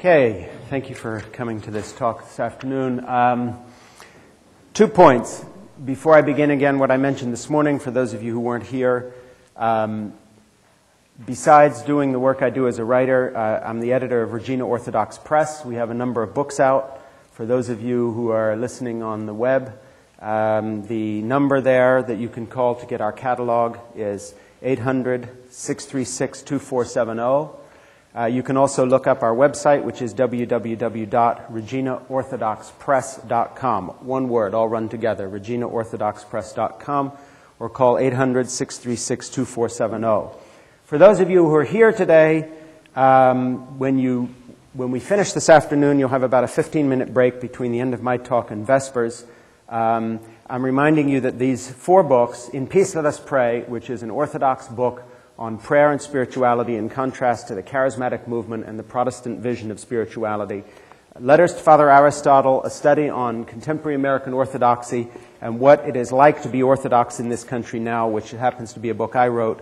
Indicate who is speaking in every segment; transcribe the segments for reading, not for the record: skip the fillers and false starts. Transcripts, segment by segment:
Speaker 1: Okay, thank you for coming to this talk this afternoon. 2 points. Before I begin again, what I mentioned this morning, for those of you who weren't here, besides doing the work I do as a writer, I'm the editor of Regina Orthodox Press. We have a number of books out. For those of you who are listening on the web, the number there that you can call to get our catalog is 800-636-2470. You can also look up our website, which is www.reginaorthodoxpress.com. One word, all run together, reginaorthodoxpress.com, or call 800-636-2470. For those of you who are here today, when we finish this afternoon, you'll have about a 15-minute break between the end of my talk and Vespers. I'm reminding you that these 4 books, In Peace Let Us Pray, which is an Orthodox book on prayer and spirituality in contrast to the charismatic movement and the Protestant vision of spirituality. Letters to Father Aristotle, a study on contemporary American Orthodoxy and what it is like to be Orthodox in this country now, which happens to be a book I wrote.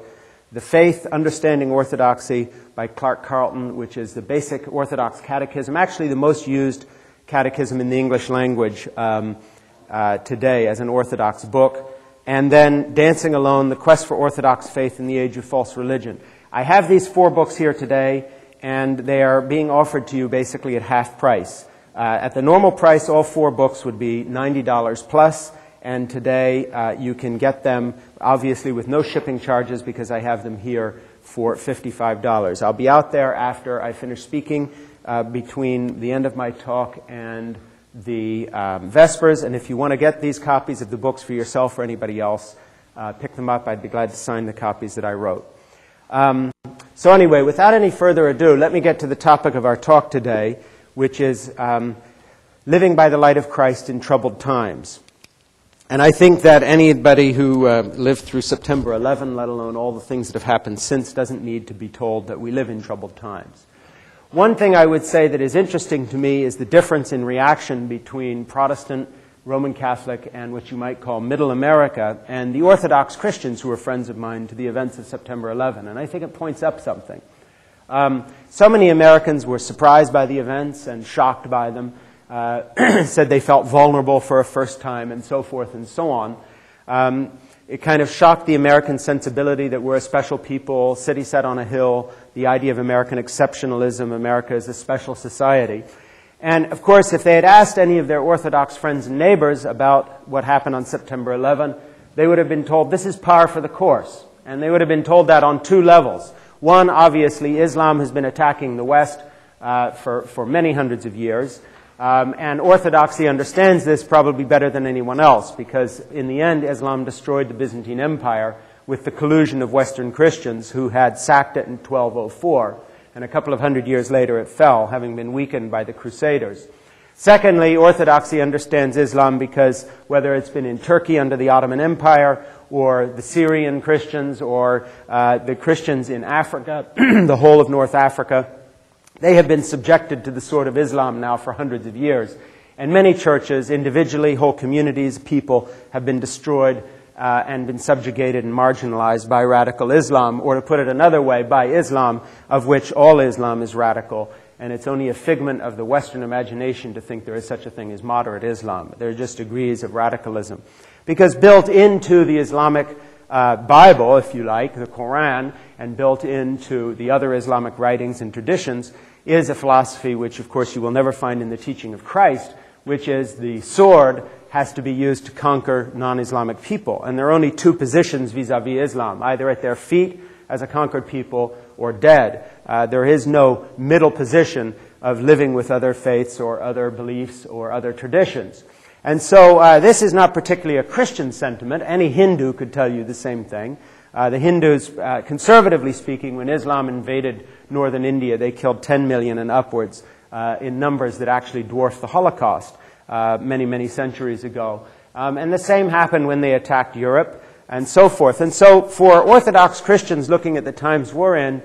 Speaker 1: The Faith, Understanding Orthodoxy by Clark Carlton, which is the basic Orthodox catechism, actually the most used catechism in the English language today as an Orthodox book. And then Dancing Alone, The Quest for Orthodox Faith in the Age of False Religion. I have these 4 books here today, and they are being offered to you basically at half price. At the normal price, all 4 books would be $90 plus, and today you can get them, obviously with no shipping charges, because I have them here for $55. I'll be out there after I finish speaking between the end of my talk and the Vespers, and if you want to get these copies of the books for yourself or anybody else, pick them up. I'd be glad to sign the copies that I wrote. So anyway, without any further ado, let me get to the topic of our talk today, which is living by the light of Christ in troubled times. And I think that anybody who lived through September 11, let alone all the things that have happened since, doesn't need to be told that we live in troubled times. One thing I would say that is interesting to me is the difference in reaction between Protestant, Roman Catholic, and what you might call Middle America, and the Orthodox Christians who are friends of mine to the events of September 11. And I think it points up something. So many Americans were surprised by the events and shocked by them, said they felt vulnerable for a first time, and so forth and so on. It kind of shocked the American sensibility that we're a special people, city set on a hill, the idea of American exceptionalism, America is a special society. And of course, if they had asked any of their Orthodox friends and neighbors about what happened on September 11, they would have been told this is par for the course. And they would have been told that on 2 levels. One, obviously, Islam has been attacking the West for many hundreds of years. And Orthodoxy understands this probably better than anyone else, because in the end, Islam destroyed the Byzantine Empire with the collusion of Western Christians who had sacked it in 1204. And a couple of hundred years later, it fell, having been weakened by the Crusaders. Secondly, Orthodoxy understands Islam because whether it's been in Turkey under the Ottoman Empire, or the Syrian Christians, or the Christians in Africa, the whole of North Africa, they have been subjected to the sword of Islam now for hundreds of years. And many churches, individually, whole communities, people, have been destroyed and been subjugated and marginalized by radical Islam, or to put it another way, by Islam, of which all Islam is radical. And it's only a figment of the Western imagination to think there is such a thing as moderate Islam. There are just degrees of radicalism. Because built into the Islamic Bible, if you like, the Quran, and built into the other Islamic writings and traditions, is a philosophy which, of course, you will never find in the teaching of Christ, which is the sword has to be used to conquer non-Islamic people. And there are only 2 positions vis-a-vis Islam, either at their feet as a conquered people or dead. There is no middle position of living with other faiths or other beliefs or other traditions. And so this is not particularly a Christian sentiment. Any Hindu could tell you the same thing. The Hindus, conservatively speaking, when Islam invaded northern India, they killed 10 million and upwards in numbers that actually dwarf the Holocaust many, many centuries ago. And the same happened when they attacked Europe and so forth. And so for Orthodox Christians looking at the times we're in,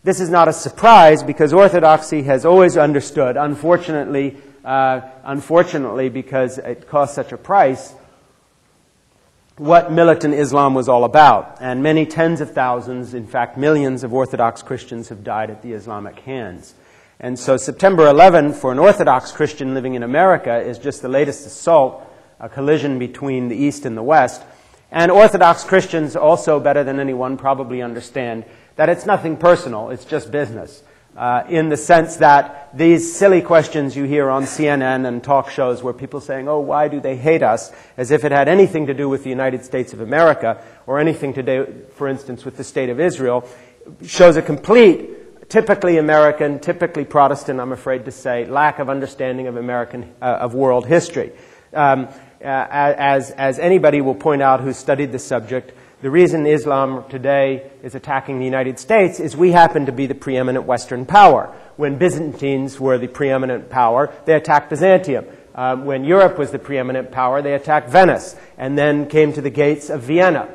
Speaker 1: this is not a surprise because Orthodoxy has always understood, unfortunately because it cost such a price, what militant Islam was all about. And many tens of thousands, in fact millions of Orthodox Christians have died at the Islamic hands. And so September 11 for an Orthodox Christian living in America is just the latest assault, a collision between the East and the West. And Orthodox Christians also, better than anyone, probably understand that it's nothing personal, it's just business. In the sense that these silly questions you hear on CNN and talk shows where people saying, oh, why do they hate us, as if it had anything to do with the United States of America or anything to do, for instance, with the State of Israel, shows a complete, typically American, typically Protestant, I'm afraid to say, lack of understanding of of world history. As anybody will point out who's studied the subject, the reason Islam today is attacking the United States is we happen to be the preeminent Western power. When Byzantines were the preeminent power, they attacked Byzantium. When Europe was the preeminent power, they attacked Venice, and then came to the gates of Vienna.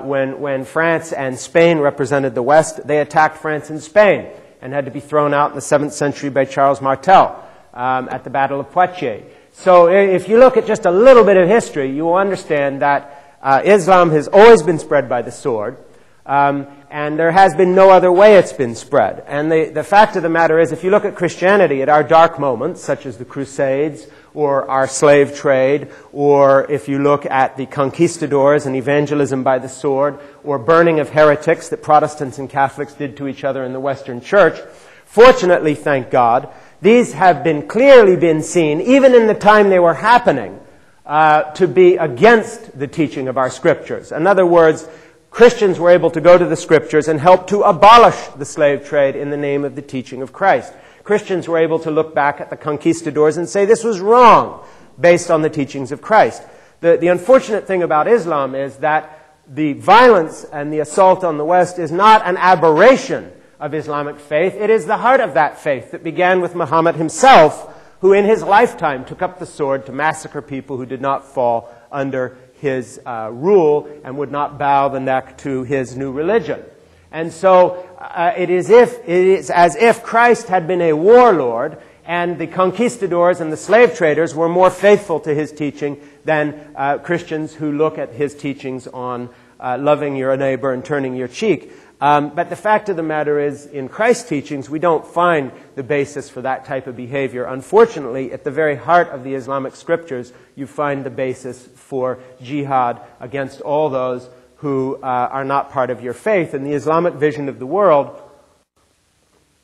Speaker 1: When France and Spain represented the West, they attacked France and Spain, and had to be thrown out in the 7th century by Charles Martel at the Battle of Poitiers. So if you look at just a little bit of history, you will understand that Islam has always been spread by the sword, and there has been no other way it's been spread. And the fact of the matter is, if you look at Christianity at our dark moments, such as the Crusades, or our slave trade, or if you look at the conquistadors and evangelism by the sword, or burning of heretics that Protestants and Catholics did to each other in the Western Church, fortunately, thank God, these have clearly been seen, even in the time they were happening, to be against the teaching of our Scriptures. In other words, Christians were able to go to the Scriptures and help to abolish the slave trade in the name of the teaching of Christ. Christians were able to look back at the conquistadors and say this was wrong based on the teachings of Christ. The unfortunate thing about Islam is that the violence and the assault on the West is not an aberration of Islamic faith. It is the heart of that faith that began with Muhammad himself, who in his lifetime took up the sword to massacre people who did not fall under his rule and would not bow the neck to his new religion. And so it is as if Christ had been a warlord and the conquistadors and the slave traders were more faithful to his teaching than Christians who look at his teachings on loving your neighbor and turning your cheek. But the fact of the matter is, in Christ's teachings, we don't find the basis for that type of behavior. Unfortunately, at the very heart of the Islamic scriptures, you find the basis for jihad against all those who are not part of your faith. And the Islamic vision of the world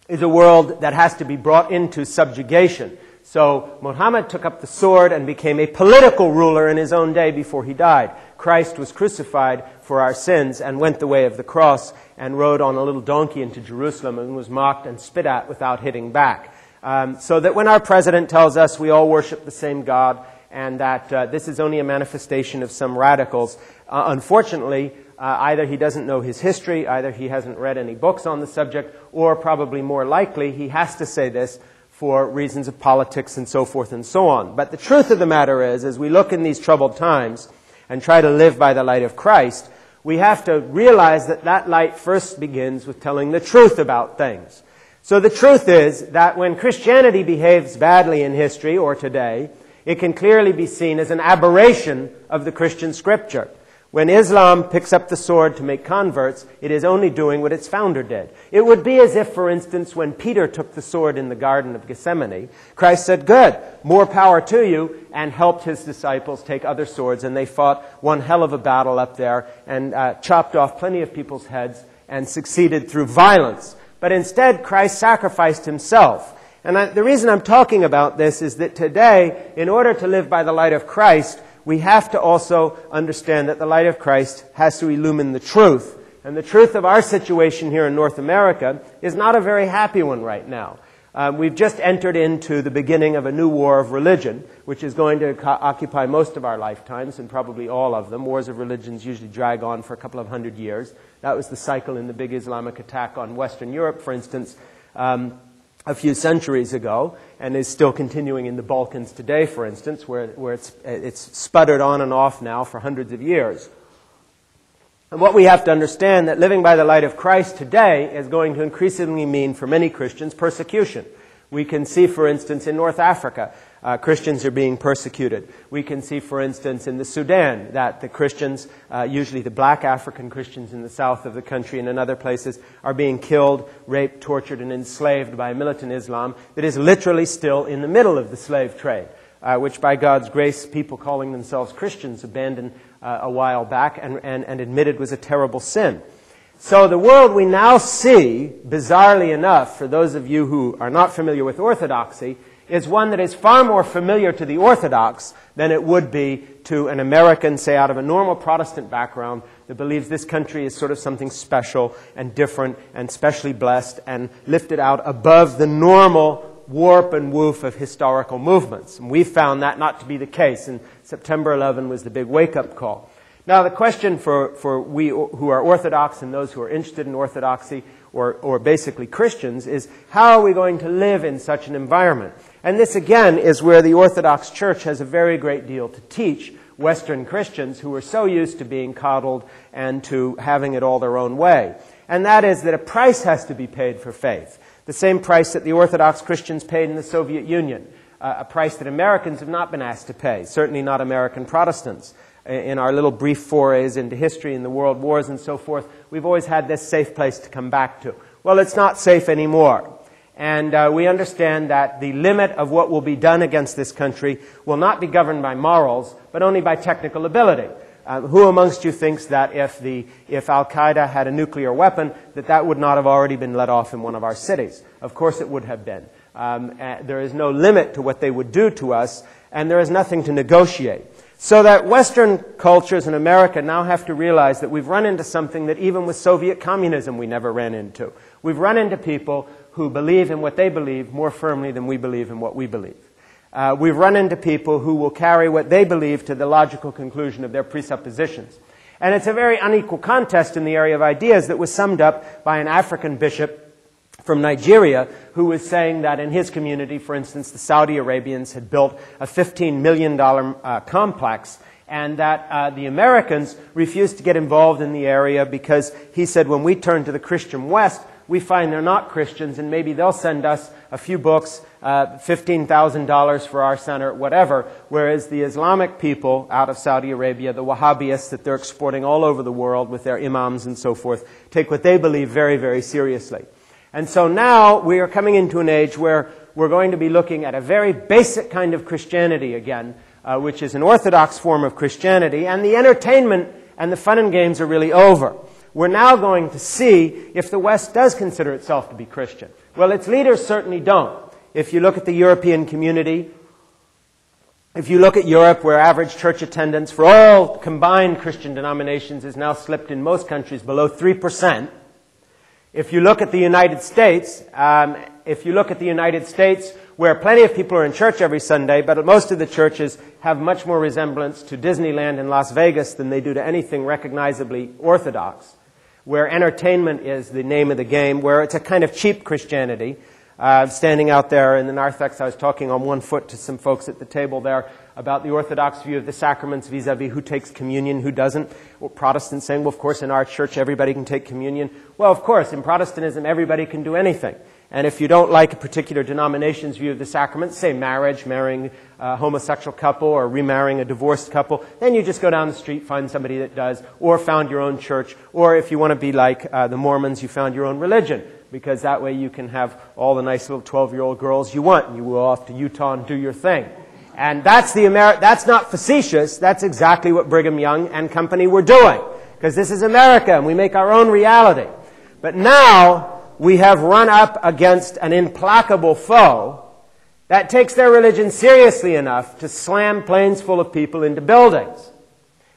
Speaker 1: is a world that has to be brought into subjugation. So Muhammad took up the sword and became a political ruler in his own day before he died. Christ was crucified for our sins and went the way of the cross and rode on a little donkey into Jerusalem and was mocked and spit at without hitting back. So that when our president tells us we all worship the same God and that this is only a manifestation of some radicals, unfortunately, either he doesn't know his history, either he hasn't read any books on the subject, or probably more likely he has to say this for reasons of politics and so forth and so on. But the truth of the matter is, as we look in these troubled times and try to live by the light of Christ, we have to realize that that light first begins with telling the truth about things. So the truth is that when Christianity behaves badly in history or today, it can clearly be seen as an aberration of the Christian scripture. When Islam picks up the sword to make converts, it is only doing what its founder did. It would be as if, for instance, when Peter took the sword in the Garden of Gethsemane, Christ said, "Good, more power to you," and helped his disciples take other swords, and they fought one hell of a battle up there and chopped off plenty of people's heads and succeeded through violence. But instead, Christ sacrificed himself. And the reason I'm talking about this is that today, in order to live by the light of Christ, we have to also understand that the light of Christ has to illumine the truth. And the truth of our situation here in North America is not a very happy one right now. We've just entered into the beginning of a new war of religion, which is going to occupy most of our lifetimes, and probably all of them. Wars of religions usually drag on for a couple of hundred years. That was the cycle in the big Islamic attack on Western Europe, for instance, a few centuries ago, and is still continuing in the Balkans today, for instance, where it's sputtered on and off now for hundreds of years. And what we have to understand, that living by the light of Christ today is going to increasingly mean for many Christians persecution. We can see, for instance, in North Africa, Christians are being persecuted. We can see, for instance, in the Sudan, that the Christians, usually the black African Christians in the south of the country and in other places, are being killed, raped, tortured, and enslaved by militant Islam that is literally still in the middle of the slave trade, which by God's grace, people calling themselves Christians abandoned a while back and admitted was a terrible sin. So the world we now see, bizarrely enough, for those of you who are not familiar with Orthodoxy, is one that is far more familiar to the Orthodox than it would be to an American, say, out of a normal Protestant background that believes this country is sort of something special and different and specially blessed and lifted out above the normal warp and woof of historical movements. And we found that not to be the case, and September 11 was the big wake-up call. Now, the question for we who are Orthodox and those who are interested in Orthodoxy, or basically Christians, is how are we going to live in such an environment? And this, again, is where the Orthodox Church has a very great deal to teach Western Christians who are so used to being coddled and to having it all their own way. And that is that a price has to be paid for faith. The same price that the Orthodox Christians paid in the Soviet Union. A price that Americans have not been asked to pay, certainly not American Protestants. In our little brief forays into history and the world wars and so forth, we've always had this safe place to come back to. Well, it's not safe anymore. And we understand that the limit of what will be done against this country will not be governed by morals, but only by technical ability. Who amongst you thinks that if Al-Qaeda had a nuclear weapon, that would not have already been let off in one of our cities? Of course it would have been. There is no limit to what they would do to us, and there is nothing to negotiate. So that Western cultures in America now have to realize that we've run into something that even with Soviet communism we never ran into. We've run into people who believe in what they believe more firmly than we believe in what we believe. We've run into people who will carry what they believe to the logical conclusion of their presuppositions. And it's a very unequal contest in the area of ideas that was summed up by an African bishop from Nigeria who was saying that in his community, for instance, the Saudi Arabians had built a $15 million complex, and that the Americans refused to get involved in the area because he said when we turn to the Christian West, we find they're not Christians, and maybe they'll send us a few books, $15,000 for our center, whatever, whereas the Islamic people out of Saudi Arabia, the Wahhabists that they're exporting all over the world with their imams and so forth, take what they believe very, very seriously. And so now we are coming into an age where we're going to be looking at a very basic kind of Christianity again, which is an Orthodox form of Christianity, and the entertainment and the fun and games are really over. We're now going to see if the West does consider itself to be Christian. Well, its leaders certainly don't. If you look at the European community, if you look at Europe, where average church attendance for all combined Christian denominations is now slipped in most countries below 3%. If you look at the United States, where plenty of people are in church every Sunday, but most of the churches have much more resemblance to Disneyland in Las Vegas than they do to anything recognizably Orthodox, where entertainment is the name of the game, where it's a kind of cheap Christianity. Standing out there in the narthex, I was talking on one foot to some folks at the table there about the Orthodox view of the sacraments vis-a-vis who takes communion, who doesn't. Well, Protestants saying, well, of course, in our church, everybody can take communion. Well, of course, in Protestantism, everybody can do anything. And if you don't like a particular denomination's view of the sacraments, say marriage, marrying a homosexual couple, or remarrying a divorced couple, then you just go down the street, find somebody that does, or found your own church, or if you want to be like the Mormons, you found your own religion, because that way you can have all the nice little 12-year-old girls you want, and you go off to Utah and do your thing. And that's that's not facetious, that's exactly what Brigham Young and company were doing, because this is America, and we make our own reality. But now we have run up against an implacable foe that takes their religion seriously enough to slam planes full of people into buildings.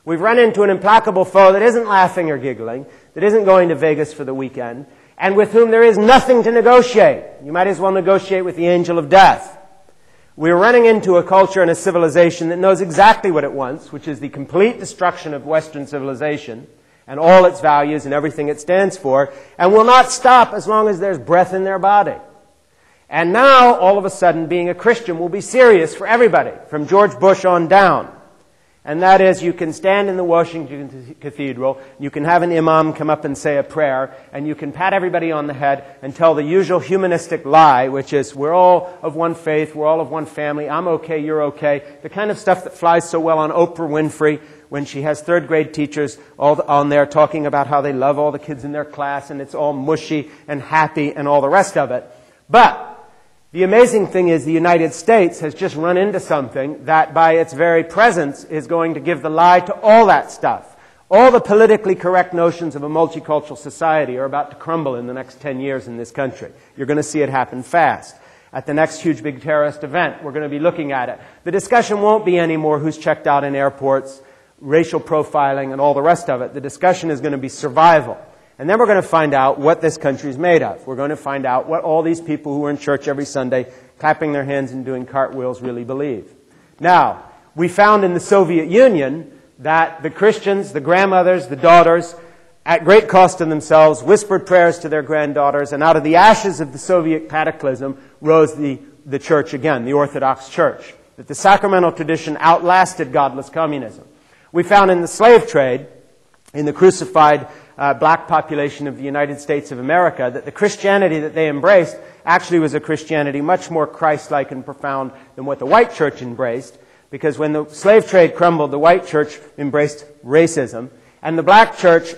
Speaker 1: We've run into an implacable foe that isn't laughing or giggling, that isn't going to Vegas for the weekend, and with whom there is nothing to negotiate. You might as well negotiate with the angel of death. We're running into a culture and a civilization that knows exactly what it wants, which is the complete destruction of Western civilization and all its values and everything it stands for, and will not stop as long as there's breath in their body. And now, all of a sudden, being a Christian will be serious for everybody, from George Bush on down. And that is, you can stand in the Washington Cathedral, you can have an imam come up and say a prayer, and you can pat everybody on the head and tell the usual humanistic lie, which is, we're all of one faith, we're all of one family, I'm okay, you're okay. The kind of stuff that flies so well on Oprah Winfrey when she has third grade teachers all on there talking about how they love all the kids in their class, and it's all mushy and happy and all the rest of it. But the amazing thing is the United States has just run into something that by its very presence is going to give the lie to all that stuff. All the politically correct notions of a multicultural society are about to crumble in the next 10 years in this country. You're going to see it happen fast. At the next huge big terrorist event, we're going to be looking at it. The discussion won't be anymore who's checked out in airports, racial profiling, and all the rest of it. The discussion is going to be survival. And then we're going to find out what this country is made of. We're going to find out what all these people who are in church every Sunday, clapping their hands and doing cartwheels, really believe. Now, we found in the Soviet Union that the Christians, the grandmothers, the daughters, at great cost to themselves, whispered prayers to their granddaughters, and out of the ashes of the Soviet cataclysm rose the church again, the Orthodox Church. That the sacramental tradition outlasted godless communism. We found in the slave trade, in the crucified black population of the United States of America, that the Christianity that they embraced actually was a Christianity much more Christ-like and profound than what the white church embraced, because when the slave trade crumbled, the white church embraced racism, and the black church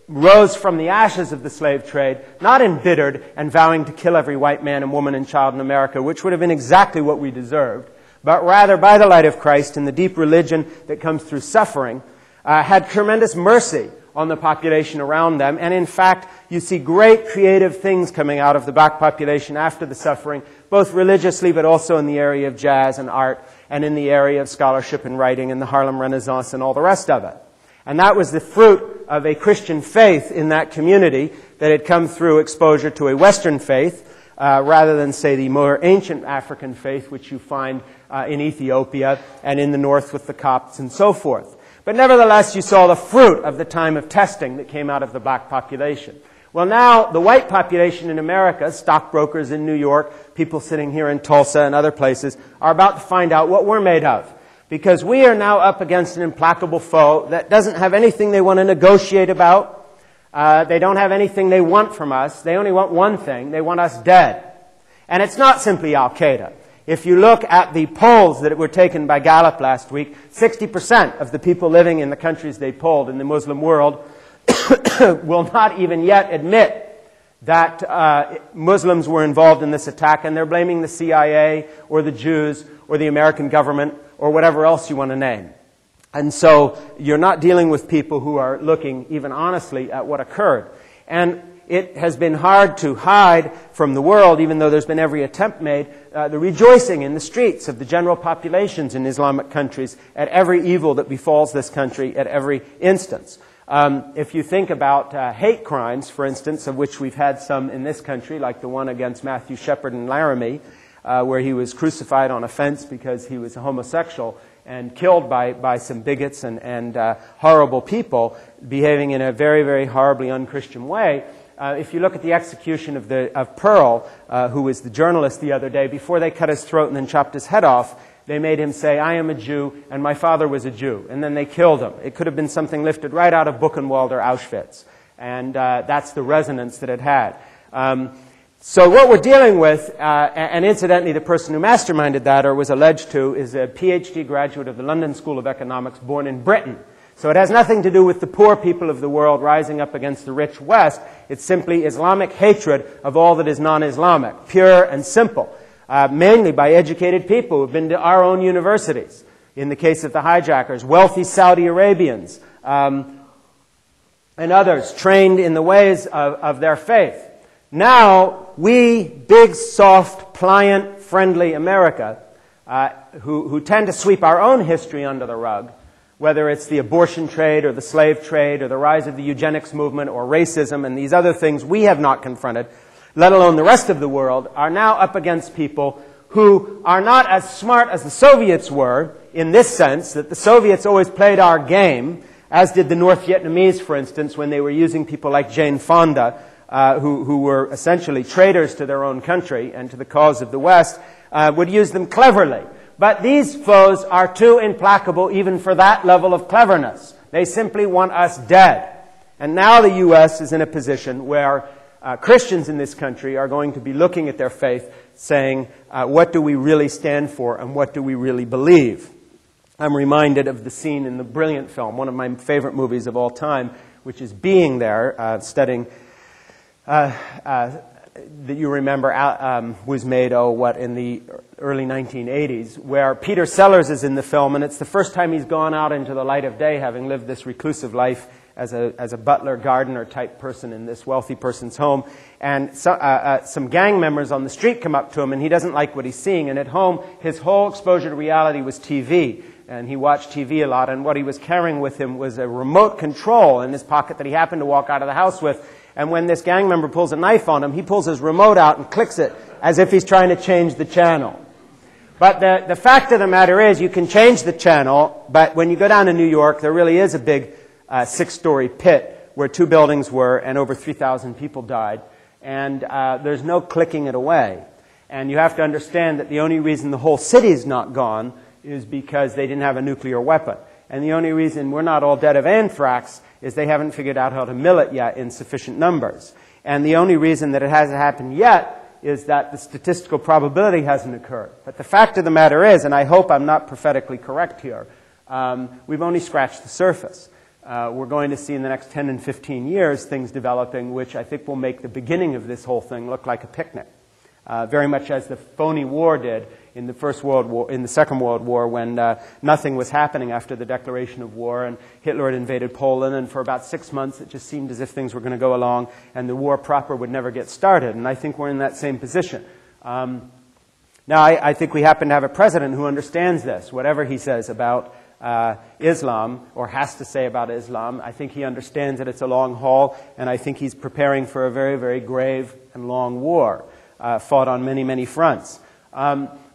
Speaker 1: rose from the ashes of the slave trade, not embittered and vowing to kill every white man and woman and child in America, which would have been exactly what we deserved, but rather by the light of Christ and the deep religion that comes through suffering, had tremendous mercy on the population around them. And in fact, you see great creative things coming out of the black population after the suffering, both religiously but also in the area of jazz and art, and in the area of scholarship and writing and the Harlem Renaissance and all the rest of it. And that was the fruit of a Christian faith in that community that had come through exposure to a Western faith, rather than, say, the more ancient African faith, which you find in Ethiopia and in the north with the Copts and so forth. But nevertheless, you saw the fruit of the time of testing that came out of the black population. Well, now, the white population in America, stockbrokers in New York, people sitting here in Tulsa and other places, are about to find out what we're made of. Because we are now up against an implacable foe that doesn't have anything they want to negotiate about. They don't have anything they want from us. They only want one thing. They want us dead. And it's not simply Al-Qaeda. If you look at the polls that were taken by Gallup last week, 60% of the people living in the countries they polled in the Muslim world will not even yet admit that Muslims were involved in this attack, and they're blaming the CIA or the Jews or the American government or whatever else you want to name. And so you're not dealing with people who are looking even honestly at what occurred. And it has been hard to hide from the world, even though there's been every attempt made, the rejoicing in the streets of the general populations in Islamic countries at every evil that befalls this country at every instance. If you think about hate crimes, for instance, of which we've had some in this country, like the one against Matthew Shepard in Laramie, where he was crucified on a fence because he was a homosexual and killed by some bigots and horrible people behaving in a very, very horribly un-Christian way. If you look at the execution of Pearl, who was the journalist the other day, before they cut his throat and then chopped his head off, they made him say, "I am a Jew, and my father was a Jew." And then they killed him. It could have been something lifted right out of Buchenwald or Auschwitz. And that's the resonance that it had. So what we're dealing with, and incidentally the person who masterminded that, or was alleged to, is a PhD graduate of the London School of Economics born in Britain. So it has nothing to do with the poor people of the world rising up against the rich West. It's simply Islamic hatred of all that is non-Islamic, pure and simple, mainly by educated people who have been to our own universities. In the case of the hijackers, wealthy Saudi Arabians and others trained in the ways of their faith. Now, we, big, soft, pliant, friendly America, who tend to sweep our own history under the rug, whether it's the abortion trade or the slave trade or the rise of the eugenics movement or racism and these other things we have not confronted, let alone the rest of the world, are now up against people who are not as smart as the Soviets were, in this sense that the Soviets always played our game, as did the North Vietnamese, for instance, when they were using people like Jane Fonda, who were essentially traitors to their own country and to the cause of the West, would use them cleverly. But these foes are too implacable even for that level of cleverness. They simply want us dead. And now the U.S. is in a position where Christians in this country are going to be looking at their faith saying, what do we really stand for and what do we really believe? I'm reminded of the scene in the brilliant film, one of my favorite movies of all time, which is Being There, studying, that you remember was made, in the early 1980s, where Peter Sellers is in the film, and it's the first time he's gone out into the light of day, having lived this reclusive life as a butler, gardener type person in this wealthy person's home. And some gang members on the street come up to him, and he doesn't like what he's seeing. And at home, his whole exposure to reality was TV. And he watched TV a lot, and what he was carrying with him was a remote control in his pocket that he happened to walk out of the house with. And when this gang member pulls a knife on him, he pulls his remote out and clicks it as if he's trying to change the channel. But the fact of the matter is, you can change the channel, but when you go down to New York, there really is a big 6-story pit where 2 buildings were and over 3,000 people died. And there's no clicking it away. And you have to understand that the only reason the whole city is not gone is because they didn't have a nuclear weapon. And the only reason we're not all dead of anthrax is they haven't figured out how to mill it yet in sufficient numbers. And the only reason that it hasn't happened yet is that the statistical probability hasn't occurred. But the fact of the matter is, and I hope I'm not prophetically correct here, we've only scratched the surface. We're going to see in the next 10 and 15 years things developing which I think will make the beginning of this whole thing look like a picnic. Very much as the phony war did in the Second World War, when nothing was happening after the declaration of war, and Hitler had invaded Poland, and for about 6 months it just seemed as if things were going to go along and the war proper would never get started. And I think we're in that same position. Now, I think we happen to have a president who understands this. Whatever he says about Islam, or has to say about Islam, I think he understands that it's a long haul, and I think he's preparing for a very, very grave and long war, fought on many, many fronts.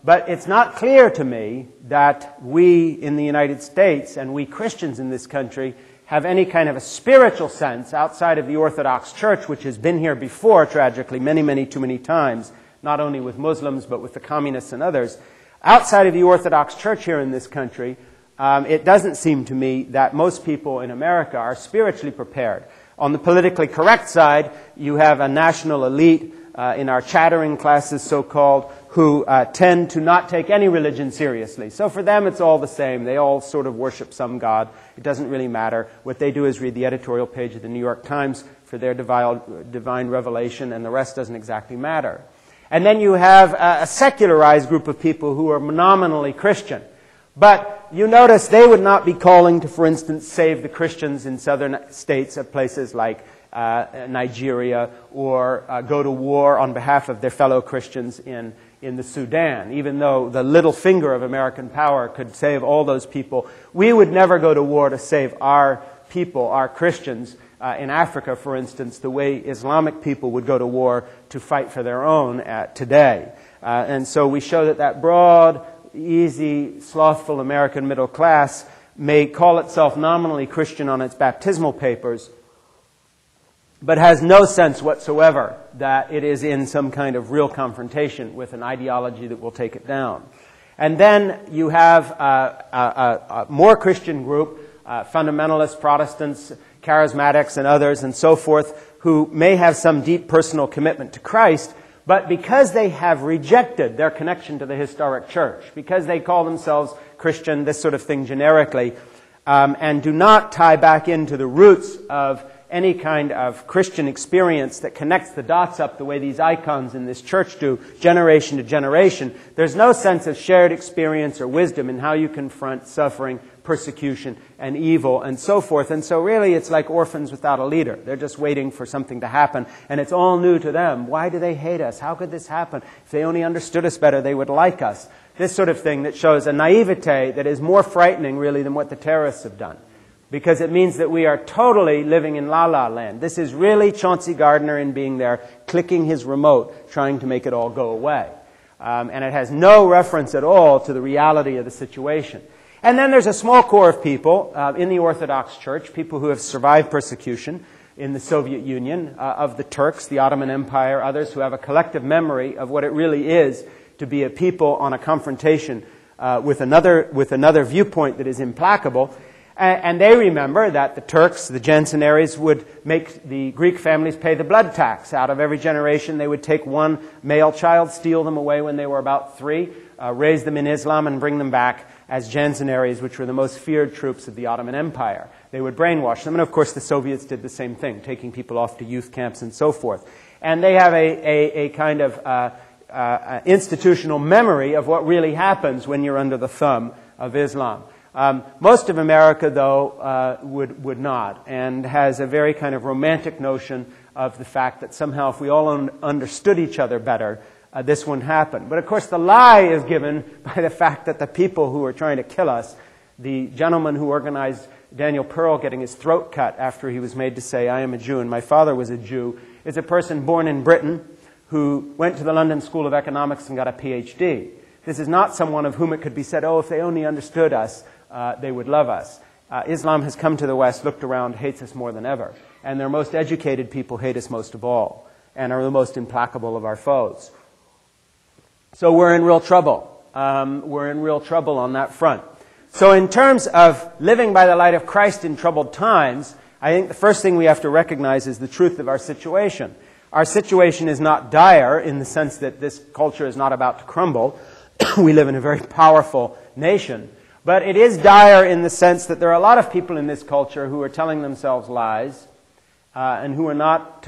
Speaker 1: But it's not clear to me that we in the United States and we Christians in this country have any kind of a spiritual sense outside of the Orthodox Church, which has been here before, tragically, too many times, not only with Muslims but with the communists and others. Outside of the Orthodox Church here in this country, it doesn't seem to me that most people in America are spiritually prepared. On the politically correct side, you have a national elite in our chattering classes, so-called, who tend to not take any religion seriously. So for them, it's all the same. They all sort of worship some god. It doesn't really matter. What they do is read the editorial page of the New York Times for their divine revelation, and the rest doesn't exactly matter. And then you have a secularized group of people who are nominally Christian. But you notice they would not be calling to, for instance, save the Christians in southern states of places like Nigeria, or go to war on behalf of their fellow Christians in the Sudan. Even though the little finger of American power could save all those people, we would never go to war to save our people, our Christians, in Africa, for instance, the way Islamic people would go to war to fight for their own today. And so we show that broad, easy, slothful American middle class may call itself nominally Christian on its baptismal papers, but has no sense whatsoever that it is in some kind of real confrontation with an ideology that will take it down. And then you have a more Christian group, fundamentalists, Protestants, charismatics, and others, and so forth, who may have some deep personal commitment to Christ, but because they have rejected their connection to the historic church, because they call themselves Christian, this sort of thing generically, and do not tie back into the roots of any kind of Christian experience that connects the dots up the way these icons in this church do, generation to generation, there's no sense of shared experience or wisdom in how you confront suffering, persecution, and evil, and so forth. And so really it's like orphans without a leader. They're just waiting for something to happen, and it's all new to them. Why do they hate us? How could this happen? If they only understood us better, they would like us. This sort of thing that shows a naivete that is more frightening, really, than what the terrorists have done. Because it means that we are totally living in la-la land. This is really Chauncey Gardner in being there, clicking his remote, trying to make it all go away. And it has no reference at all to the reality of the situation. And then there's a small core of people in the Orthodox Church, people who have survived persecution in the Soviet Union, of the Turks, the Ottoman Empire, others who have a collective memory of what it really is to be a people on a confrontation with another viewpoint that is implacable. And they remember that the Turks, the Jansenaries, would make the Greek families pay the blood tax. Out of every generation, they would take one male child, steal them away when they were about 3, raise them in Islam, and bring them back as Jansenaries, which were the most feared troops of the Ottoman Empire. They would brainwash them. And of course, the Soviets did the same thing, taking people off to youth camps and so forth. And they have a kind of institutional memory of what really happens when you're under the thumb of Islam. Most of America, though, would not, and has a very kind of romantic notion of the fact that somehow if we all understood each other better, this wouldn't happen. But of course the lie is given by the fact that the people who are trying to kill us, the gentleman who organized Daniel Pearl getting his throat cut after he was made to say, "I am a Jew and my father was a Jew," is a person born in Britain who went to the London School of Economics and got a PhD. This is not someone of whom it could be said, oh, if they only understood us, they would love us. Islam has come to the West, looked around, hates us more than ever. And their most educated people hate us most of all and are the most implacable of our foes. So we're in real trouble. We're in real trouble on that front. So in terms of living by the light of Christ in troubled times, I think the first thing we have to recognize is the truth of our situation. Our situation is not dire in the sense that this culture is not about to crumble. We live in a very powerful nation. But it is dire in the sense that there are a lot of people in this culture who are telling themselves lies and who are not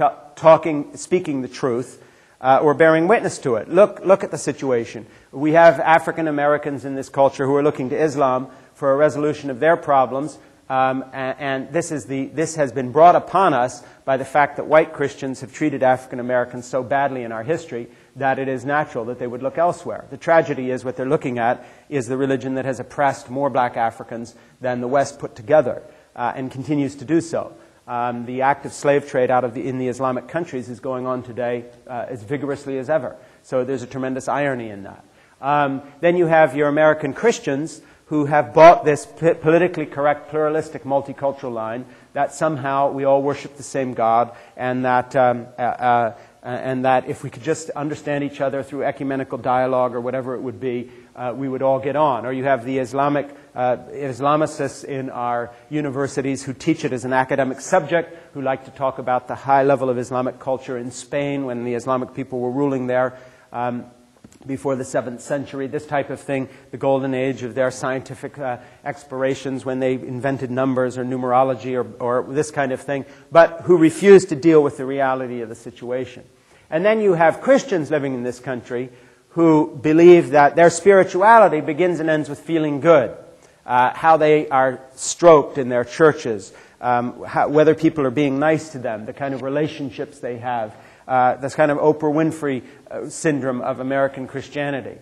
Speaker 1: speaking the truth or bearing witness to it. Look at the situation. We have African Americans in this culture who are looking to Islam for a resolution of their problems, and this has been brought upon us by the fact that white Christians have treated African Americans so badly in our history that it is natural that they would look elsewhere. The tragedy is what they're looking at is the religion that has oppressed more black Africans than the West put together and continues to do so. The active slave trade in the Islamic countries is going on today as vigorously as ever. So there's a tremendous irony in that. Then you have your American Christians who have bought this politically correct, pluralistic, multicultural line that somehow we all worship the same God and that if we could just understand each other through ecumenical dialogue or whatever it would be, we would all get on. Or you have the Islamicists in our universities who teach it as an academic subject, who like to talk about the high level of Islamic culture in Spain when the Islamic people were ruling there before the 7th century, this type of thing, the golden age of their scientific explorations when they invented numbers or numerology or this kind of thing, but who refuse to deal with the reality of the situation. And then you have Christians living in this country who believe that their spirituality begins and ends with feeling good, how they are stroked in their churches, whether people are being nice to them, the kind of relationships they have, this kind of Oprah Winfrey syndrome of American Christianity.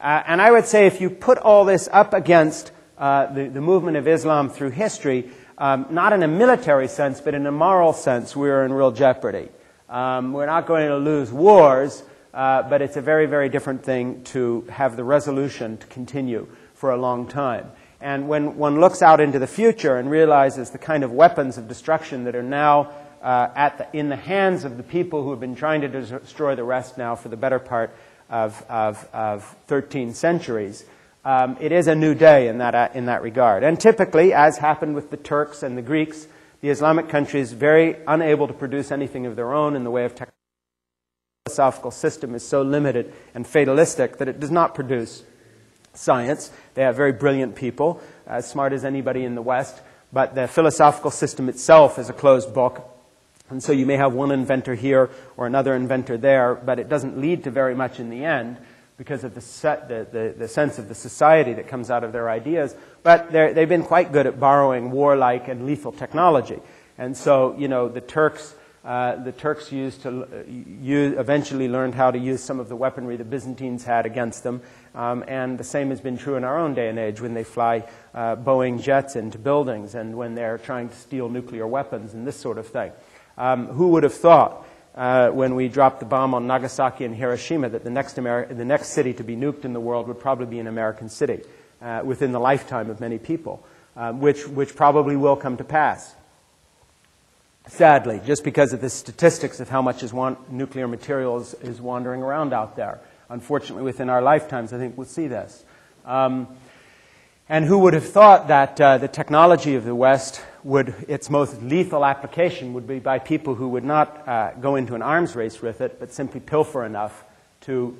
Speaker 1: And I would say if you put all this up against the movement of Islam through history, not in a military sense, but in a moral sense, we're in real jeopardy. We're not going to lose wars, but it's a very, very different thing to have the resolution to continue for a long time. And when one looks out into the future and realizes the kind of weapons of destruction that are now in the hands of the people who have been trying to destroy the rest now for the better part of 13 centuries, it is a new day in that regard. And typically, as happened with the Turks and the Greeks, the Islamic countries very unable to produce anything of their own in the way of technology. The philosophical system is so limited and fatalistic that it does not produce science. They have very brilliant people, as smart as anybody in the West, but the philosophical system itself is a closed book. And so you may have one inventor here or another inventor there, but it doesn't lead to very much in the end because of the sense of the society that comes out of their ideas. But they've been quite good at borrowing warlike and lethal technology. And so, you know, the Turks eventually learned how to use some of the weaponry the Byzantines had against them. And the same has been true in our own day and age when they fly Boeing jets into buildings and when they're trying to steal nuclear weapons and this sort of thing. Who would have thought when we dropped the bomb on Nagasaki and Hiroshima that the next city to be nuked in the world would probably be an American city within the lifetime of many people, which probably will come to pass. Sadly, just because of the statistics of how much nuclear material is wandering around out there. Unfortunately, within our lifetimes, I think we'll see this. And who would have thought that the technology of the West its most lethal application would be by people who would not go into an arms race with it, but simply pilfer enough to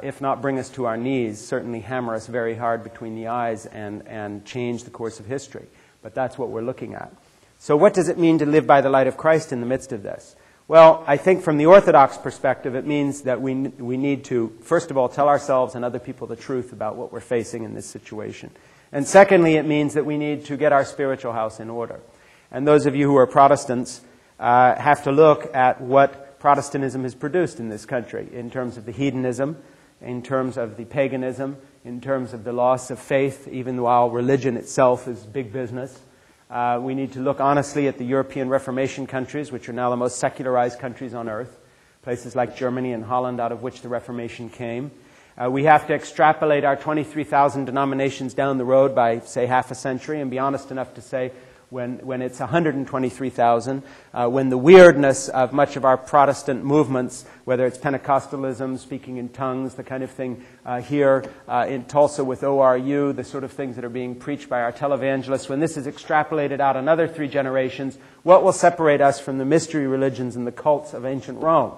Speaker 1: if not bring us to our knees, certainly hammer us very hard between the eyes and change the course of history. But that's what we're looking at. So what does it mean to live by the light of Christ in the midst of this? Well, I think from the Orthodox perspective, it means that we need to, first of all, tell ourselves and other people the truth about what we're facing in this situation. And secondly, it means that we need to get our spiritual house in order. And those of you who are Protestants have to look at what Protestantism has produced in this country in terms of the hedonism, in terms of the paganism, in terms of the loss of faith, even while religion itself is big business. We need to look honestly at the European Reformation countries, which are now the most secularized countries on earth, places like Germany and Holland, out of which the Reformation came. We have to extrapolate our 23,000 denominations down the road by, say, half a century and be honest enough to say when it's 123,000, when the weirdness of much of our Protestant movements, whether it's Pentecostalism, speaking in tongues, the kind of thing here in Tulsa with ORU, the sort of things that are being preached by our televangelists, when this is extrapolated out another 3 generations, what will separate us from the mystery religions and the cults of ancient Rome?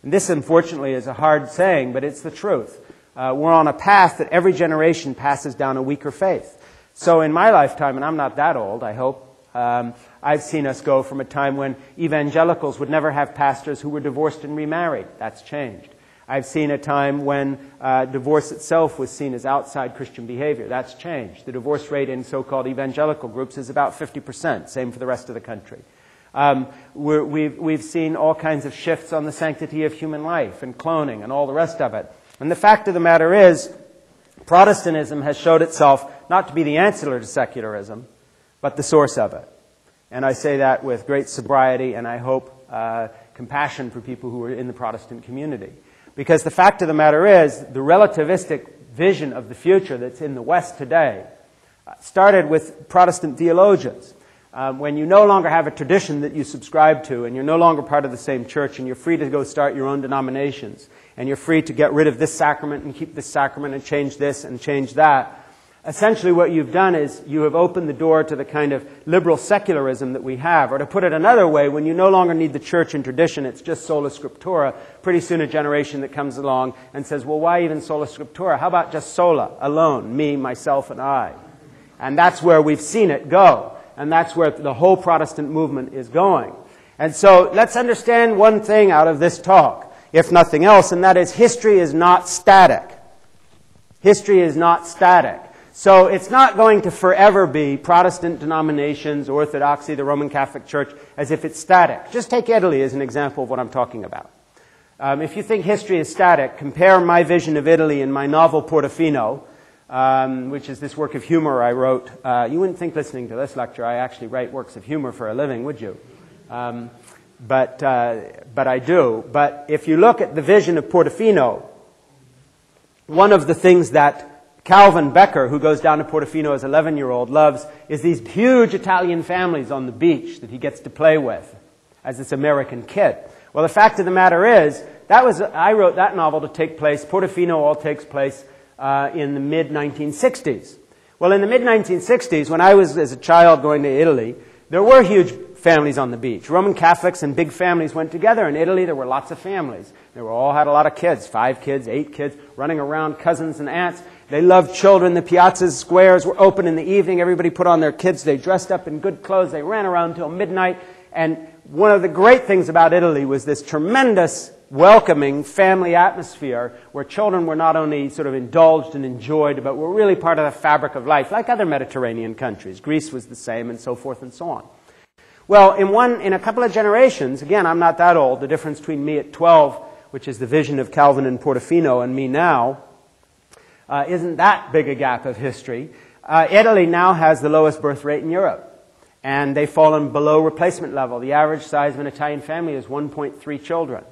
Speaker 1: And this, unfortunately, is a hard saying, but it's the truth. We're on a path that every generation passes down a weaker faith. So in my lifetime, and I'm not that old, I hope, I've seen us go from a time when evangelicals would never have pastors who were divorced and remarried. That's changed. I've seen a time when divorce itself was seen as outside Christian behavior. That's changed. The divorce rate in so-called evangelical groups is about 50%, same for the rest of the country. We've seen all kinds of shifts on the sanctity of human life and cloning and all the rest of it. And the fact of the matter is, Protestantism has showed itself not to be the answer to secularism, but the source of it. And I say that with great sobriety and I hope compassion for people who are in the Protestant community. Because the fact of the matter is, the relativistic vision of the future that's in the West today started with Protestant theologians. When you no longer have a tradition that you subscribe to and you're no longer part of the same church and you're free to go start your own denominations and you're free to get rid of this sacrament and keep this sacrament and change this and change that, essentially what you've done is you have opened the door to the kind of liberal secularism that we have. Or to put it another way, when you no longer need the church and tradition, it's just sola scriptura, pretty soon a generation that comes along and says, well, why even sola scriptura? How about just sola, alone, me, myself, and I? And that's where we've seen it go. And that's where the whole Protestant movement is going. And so let's understand one thing out of this talk, if nothing else, and that is history is not static. History is not static. So it's not going to forever be Protestant denominations, Orthodoxy, the Roman Catholic Church, as if it's static. Just take Italy as an example of what I'm talking about. If you think history is static, compare my vision of Italy in my novel Portofino, which is this work of humor I wrote. You wouldn't think listening to this lecture I actually write works of humor for a living, would you? But I do. But if you look at the vision of Portofino, one of the things that Calvin Becker, who goes down to Portofino as an 11-year-old, loves is these huge Italian families on the beach that he gets to play with as this American kid. Well, the fact of the matter is, I wrote that novel to take place, Portofino all takes place in the mid-1960s. Well, in the mid-1960s, when I was as a child going to Italy, there were huge families on the beach. Roman Catholics and big families went together. In Italy, there were lots of families. They all had a lot of kids, 5 kids, 8 kids, running around, cousins and aunts. They loved children. The piazzas, squares were open in the evening. Everybody put on their kids. They dressed up in good clothes. They ran around until midnight. And one of the great things about Italy was this tremendous welcoming family atmosphere where children were not only sort of indulged and enjoyed, but were really part of the fabric of life, like other Mediterranean countries. Greece was the same, and so forth and so on. Well, in a couple of generations, again, I'm not that old, the difference between me at 12, which is the vision of Calvin and Portofino, and me now, isn't that big a gap of history. Italy now has the lowest birth rate in Europe. And they've fallen below replacement level. The average size of an Italian family is 1.3 children.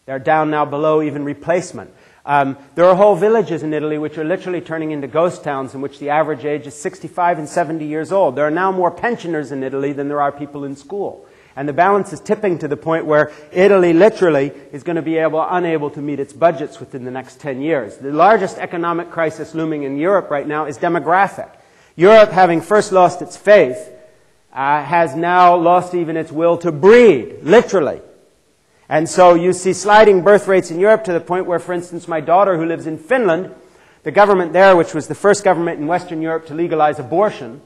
Speaker 1: They're down now below even replacement. There are whole villages in Italy which are literally turning into ghost towns in which the average age is 65 and 70 years old. There are now more pensioners in Italy than there are people in school. And the balance is tipping to the point where Italy literally is going to be unable to meet its budgets within the next 10 years. The largest economic crisis looming in Europe right now is demographic. Europe, having first lost its faith, has now lost even its will to breed, literally. And so you see sliding birth rates in Europe to the point where, for instance, my daughter who lives in Finland, the government there, which was the first government in Western Europe to legalize abortion,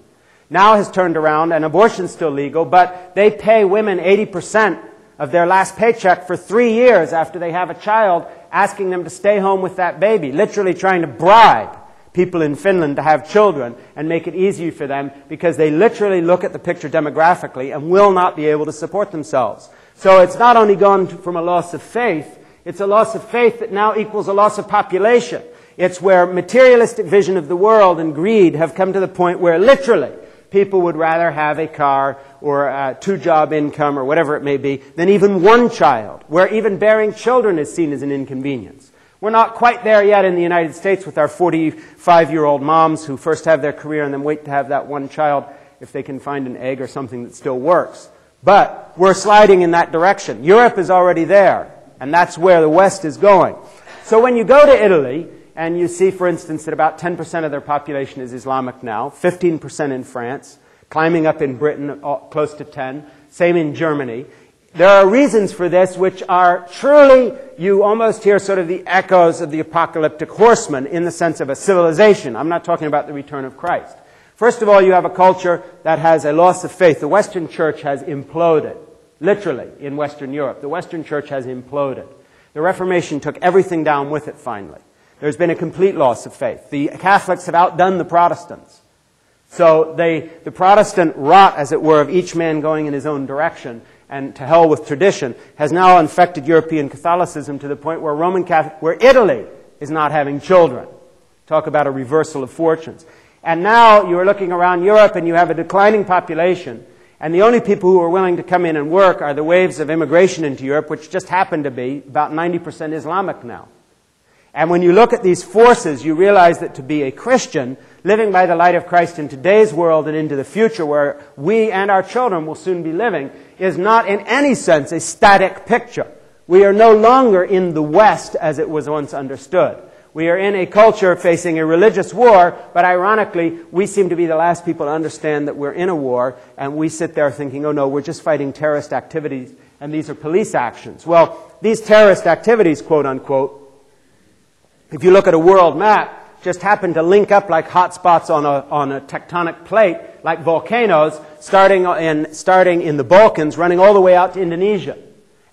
Speaker 1: now has turned around, and abortion's still legal, but they pay women 80% of their last paycheck for 3 years after they have a child, asking them to stay home with that baby, literally trying to bribe people in Finland to have children and make it easy for them because they literally look at the picture demographically and will not be able to support themselves. So it's not only gone from a loss of faith, it's a loss of faith that now equals a loss of population. It's where materialistic vision of the world and greed have come to the point where literally people would rather have a car or a two-job income or whatever it may be than even one child, where even bearing children is seen as an inconvenience. We're not quite there yet in the United States with our 45-year-old moms who first have their career and then wait to have that one child if they can find an egg or something that still works. But we're sliding in that direction. Europe is already there, and that's where the West is going. So when you go to Italy, and you see, for instance, that about 10% of their population is Islamic now, 15% in France, climbing up in Britain, close to 10, same in Germany. There are reasons for this which are truly, you almost hear sort of the echoes of the apocalyptic horseman in the sense of a civilization. I'm not talking about the return of Christ. First of all, you have a culture that has a loss of faith. The Western Church has imploded, literally, in Western Europe. The Western Church has imploded. The Reformation took everything down with it, finally. There's been a complete loss of faith. The Catholics have outdone the Protestants. So the Protestant rot, as it were, of each man going in his own direction, and to hell with tradition, has now infected European Catholicism to the point where where Italy is not having children. Talk about a reversal of fortunes. And now you are looking around Europe and you have a declining population, and the only people who are willing to come in and work are the waves of immigration into Europe, which just happen to be about 90% Islamic now. And when you look at these forces, you realize that to be a Christian, living by the light of Christ in today's world and into the future where we and our children will soon be living, is not in any sense a static picture. We are no longer in the West as it was once understood. We are in a culture facing a religious war, but ironically, we seem to be the last people to understand that we're in a war, and we sit there thinking, oh no, we're just fighting terrorist activities, and these are police actions. Well, these terrorist activities, quote unquote, if you look at a world map, just happen to link up like hot spots on a tectonic plate, like volcanoes, starting in the Balkans, running all the way out to Indonesia.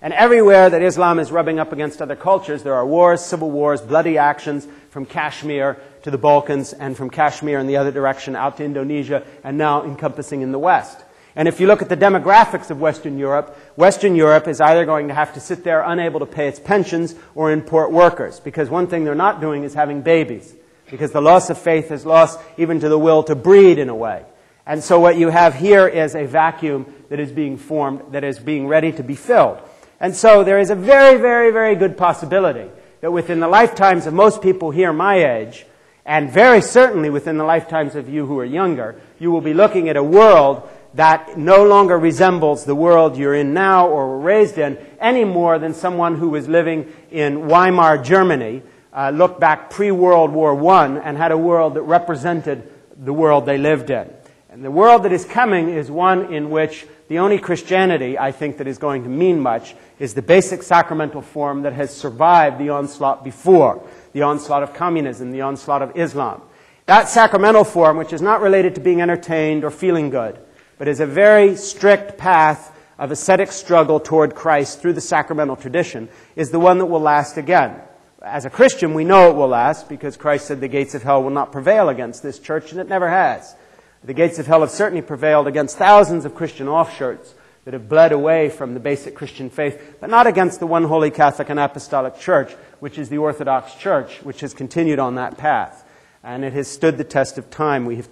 Speaker 1: And everywhere that Islam is rubbing up against other cultures, there are wars, civil wars, bloody actions from Kashmir to the Balkans, and from Kashmir in the other direction out to Indonesia, and now encompassing in the West. And if you look at the demographics of Western Europe is either going to have to sit there unable to pay its pensions or import workers. Because one thing they're not doing is having babies. Because the loss of faith has lost even to the will to breed in a way. And so what you have here is a vacuum that is being formed, that is being ready to be filled. And so there is a very, very, very good possibility that within the lifetimes of most people here my age, and very certainly within the lifetimes of you who are younger, you will be looking at a world that no longer resembles the world you're in now or were raised in any more than someone who was living in Weimar, Germany, looked back pre-World War I and had a world that represented the world they lived in. And the world that is coming is one in which the only Christianity, I think, that is going to mean much is the basic sacramental form that has survived the onslaught before, the onslaught of communism, the onslaught of Islam. That sacramental form, which is not related to being entertained or feeling good, but is a very strict path of ascetic struggle toward Christ through the sacramental tradition, is the one that will last again. As a Christian, we know it will last because Christ said the gates of hell will not prevail against this church, and it never has. The gates of hell have certainly prevailed against thousands of Christian offshoots that have bled away from the basic Christian faith, but not against the one holy Catholic and Apostolic Church, which is the Orthodox Church, which has continued on that path. And it has stood the test of time, we have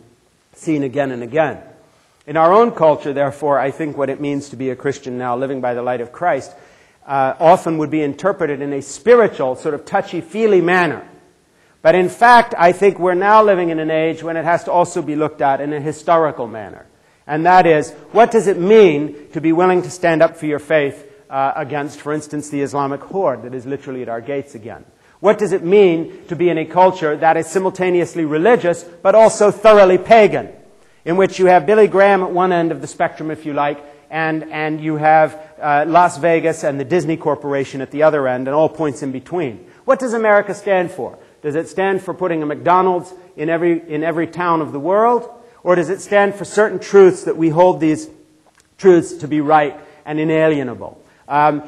Speaker 1: seen again and again. In our own culture, therefore, I think what it means to be a Christian now, living by the light of Christ, often would be interpreted in a spiritual, sort of touchy-feely manner. But in fact, I think we're now living in an age when it has to also be looked at in a historical manner. And that is, what does it mean to be willing to stand up for your faith against, for instance, the Islamic horde that is literally at our gates again? What does it mean to be in a culture that is simultaneously religious but also thoroughly pagan, in which you have Billy Graham at one end of the spectrum, if you like, and you have Las Vegas and the Disney Corporation at the other end, and all points in between? What does America stand for? Does it stand for putting a McDonald's in every town of the world? Or does it stand for certain truths that we hold these truths to be right and inalienable?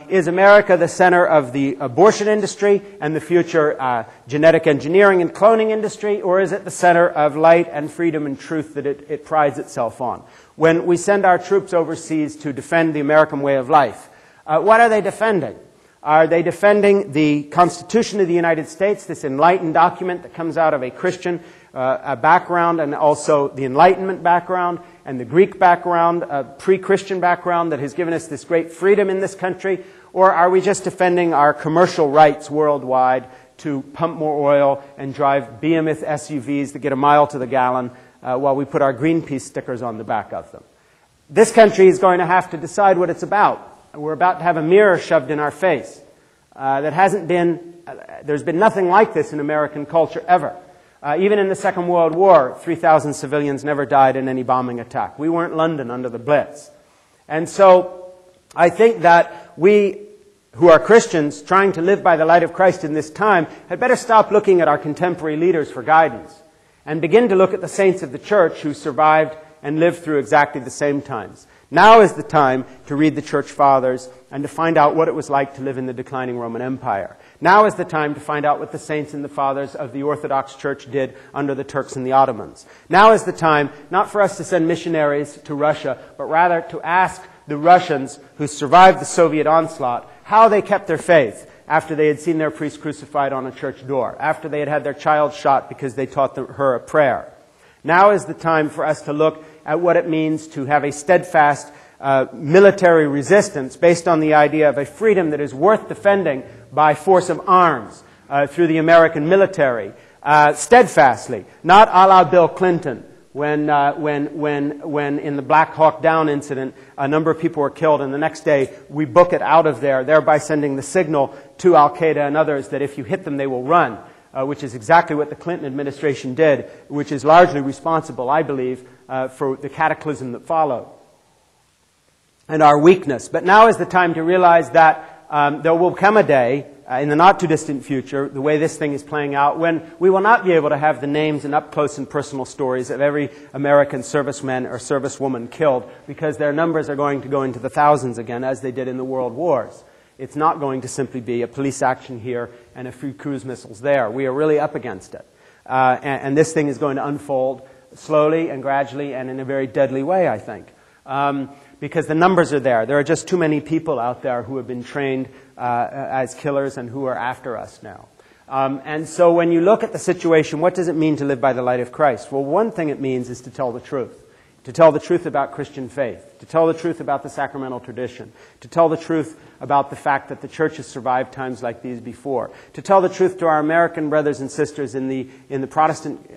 Speaker 1: Is America the center of the abortion industry and the future genetic engineering and cloning industry? Or is it the center of light and freedom and truth that it prides itself on? When we send our troops overseas to defend the American way of life, what are they defending? Are they defending the Constitution of the United States, this enlightened document that comes out of a Christian background, and also the Enlightenment background and the Greek background, pre-Christian background that has given us this great freedom in this country? Or are we just defending our commercial rights worldwide to pump more oil and drive behemoth SUVs that get a mile to the gallon while we put our Greenpeace stickers on the back of them? This country is going to have to decide what it's about. We're about to have a mirror shoved in our face. There's been nothing like this in American culture ever. Even in the Second World War, 3,000 civilians never died in any bombing attack. We weren't London under the Blitz. And so I think that we, who are Christians, trying to live by the light of Christ in this time, had better stop looking at our contemporary leaders for guidance and begin to look at the saints of the church who survived and lived through exactly the same times. Now is the time to read the Church Fathers and to find out what it was like to live in the declining Roman Empire. Now is the time to find out what the saints and the fathers of the Orthodox Church did under the Turks and the Ottomans. Now is the time not for us to send missionaries to Russia, but rather to ask the Russians who survived the Soviet onslaught how they kept their faith after they had seen their priest crucified on a church door, after they had had their child shot because they taught her a prayer. Now is the time for us to look at what it means to have a steadfast military resistance based on the idea of a freedom that is worth defending by force of arms through the American military, steadfastly, not a la Bill Clinton, when in the Black Hawk Down incident a number of people were killed, and the next day we book it out of there, thereby sending the signal to Al-Qaeda and others that if you hit them they will run. Which is exactly what the Clinton administration did, which is largely responsible, I believe, for the cataclysm that followed and our weakness. But now is the time to realize that there will come a day in the not-too-distant future, the way this thing is playing out, when we will not be able to have the names and up-close and personal stories of every American serviceman or servicewoman killed, because their numbers are going to go into the thousands again, as they did in the world wars. It's not going to simply be a police action here and a few cruise missiles there. We are really up against it. And this thing is going to unfold slowly and gradually and in a very deadly way, I think. Because the numbers are there. There are just too many people out there who have been trained as killers and who are after us now. And so when you look at the situation, what does it mean to live by the light of Christ? Well, one thing it means is to tell the truth. To tell the truth about Christian faith, to tell the truth about the sacramental tradition, to tell the truth about the fact that the church has survived times like these before, to tell the truth to our American brothers and sisters in the Protestant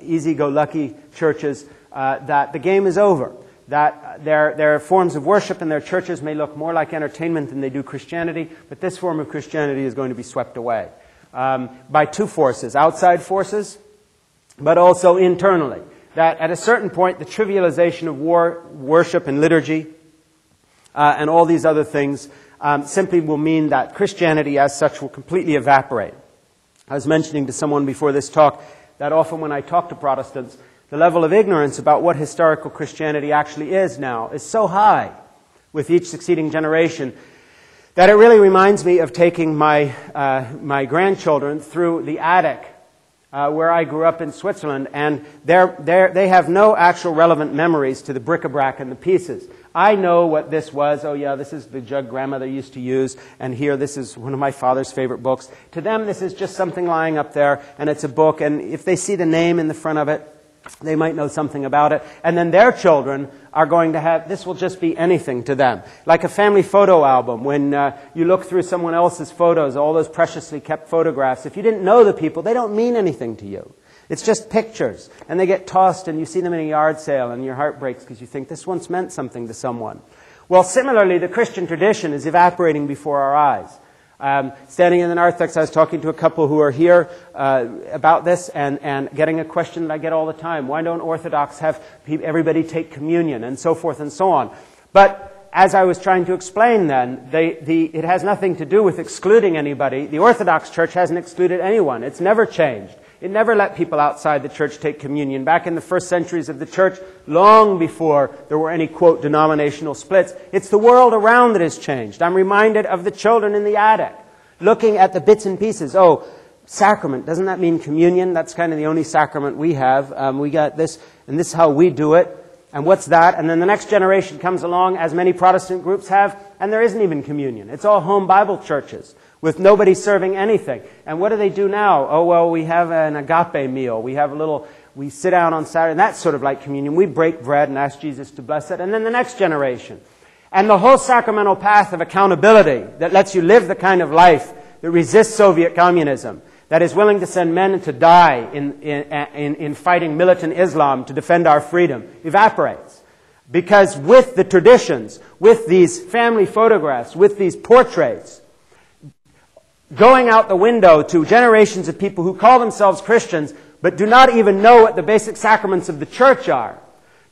Speaker 1: easy-go-lucky churches that the game is over, that their forms of worship and their churches may look more like entertainment than they do Christianity, but this form of Christianity is going to be swept away by two forces, outside forces, but also internally. That at a certain point, the trivialization of war, worship, and liturgy, and all these other things simply will mean that Christianity as such will completely evaporate. I was mentioning to someone before this talk that often when I talk to Protestants, the level of ignorance about what historical Christianity actually is now is so high with each succeeding generation that it really reminds me of taking my grandchildren through the attic where I grew up in Switzerland, and they have no actual relevant memories to the bric-a-brac and the pieces. I know what this was. Oh yeah, this is the jug grandmother used to use, and here this is one of my father's favorite books. To them, this is just something lying up there, and it's a book, and if they see the name in the front of it, they might know something about it. And then their children are going to have, this will just be anything to them. Like a family photo album, when you look through someone else's photos, all those preciously kept photographs, if you didn't know the people, they don't mean anything to you. It's just pictures. And they get tossed and you see them in a yard sale and your heart breaks because you think this once meant something to someone. Well, similarly, the Christian tradition is evaporating before our eyes. Standing in the narthex, I was talking to a couple who are here about this and getting a question that I get all the time. Why don't Orthodox have everybody take communion and so forth and so on? But as I was trying to explain then, it has nothing to do with excluding anybody. The Orthodox Church hasn't excluded anyone. It's never changed. It never let people outside the church take communion. Back in the first centuries of the church, long before there were any, quote, denominational splits, it's the world around that has changed. I'm reminded of the children in the attic, looking at the bits and pieces. Oh, sacrament, doesn't that mean communion? That's kind of the only sacrament we have. We got this, and this is how we do it. And what's that? And then the next generation comes along, as many Protestant groups have, and there isn't even communion. It's all home Bible churches with nobody serving anything. And what do they do now? Oh, well, we have an agape meal. We sit down on Saturday, and that's sort of like communion. We break bread and ask Jesus to bless it. And then the next generation. And the whole sacramental path of accountability that lets you live the kind of life that resists Soviet communism, that is willing to send men to die in fighting militant Islam to defend our freedom, evaporates. Because with the traditions, with these family photographs, with these portraits, going out the window to generations of people who call themselves Christians but do not even know what the basic sacraments of the church are,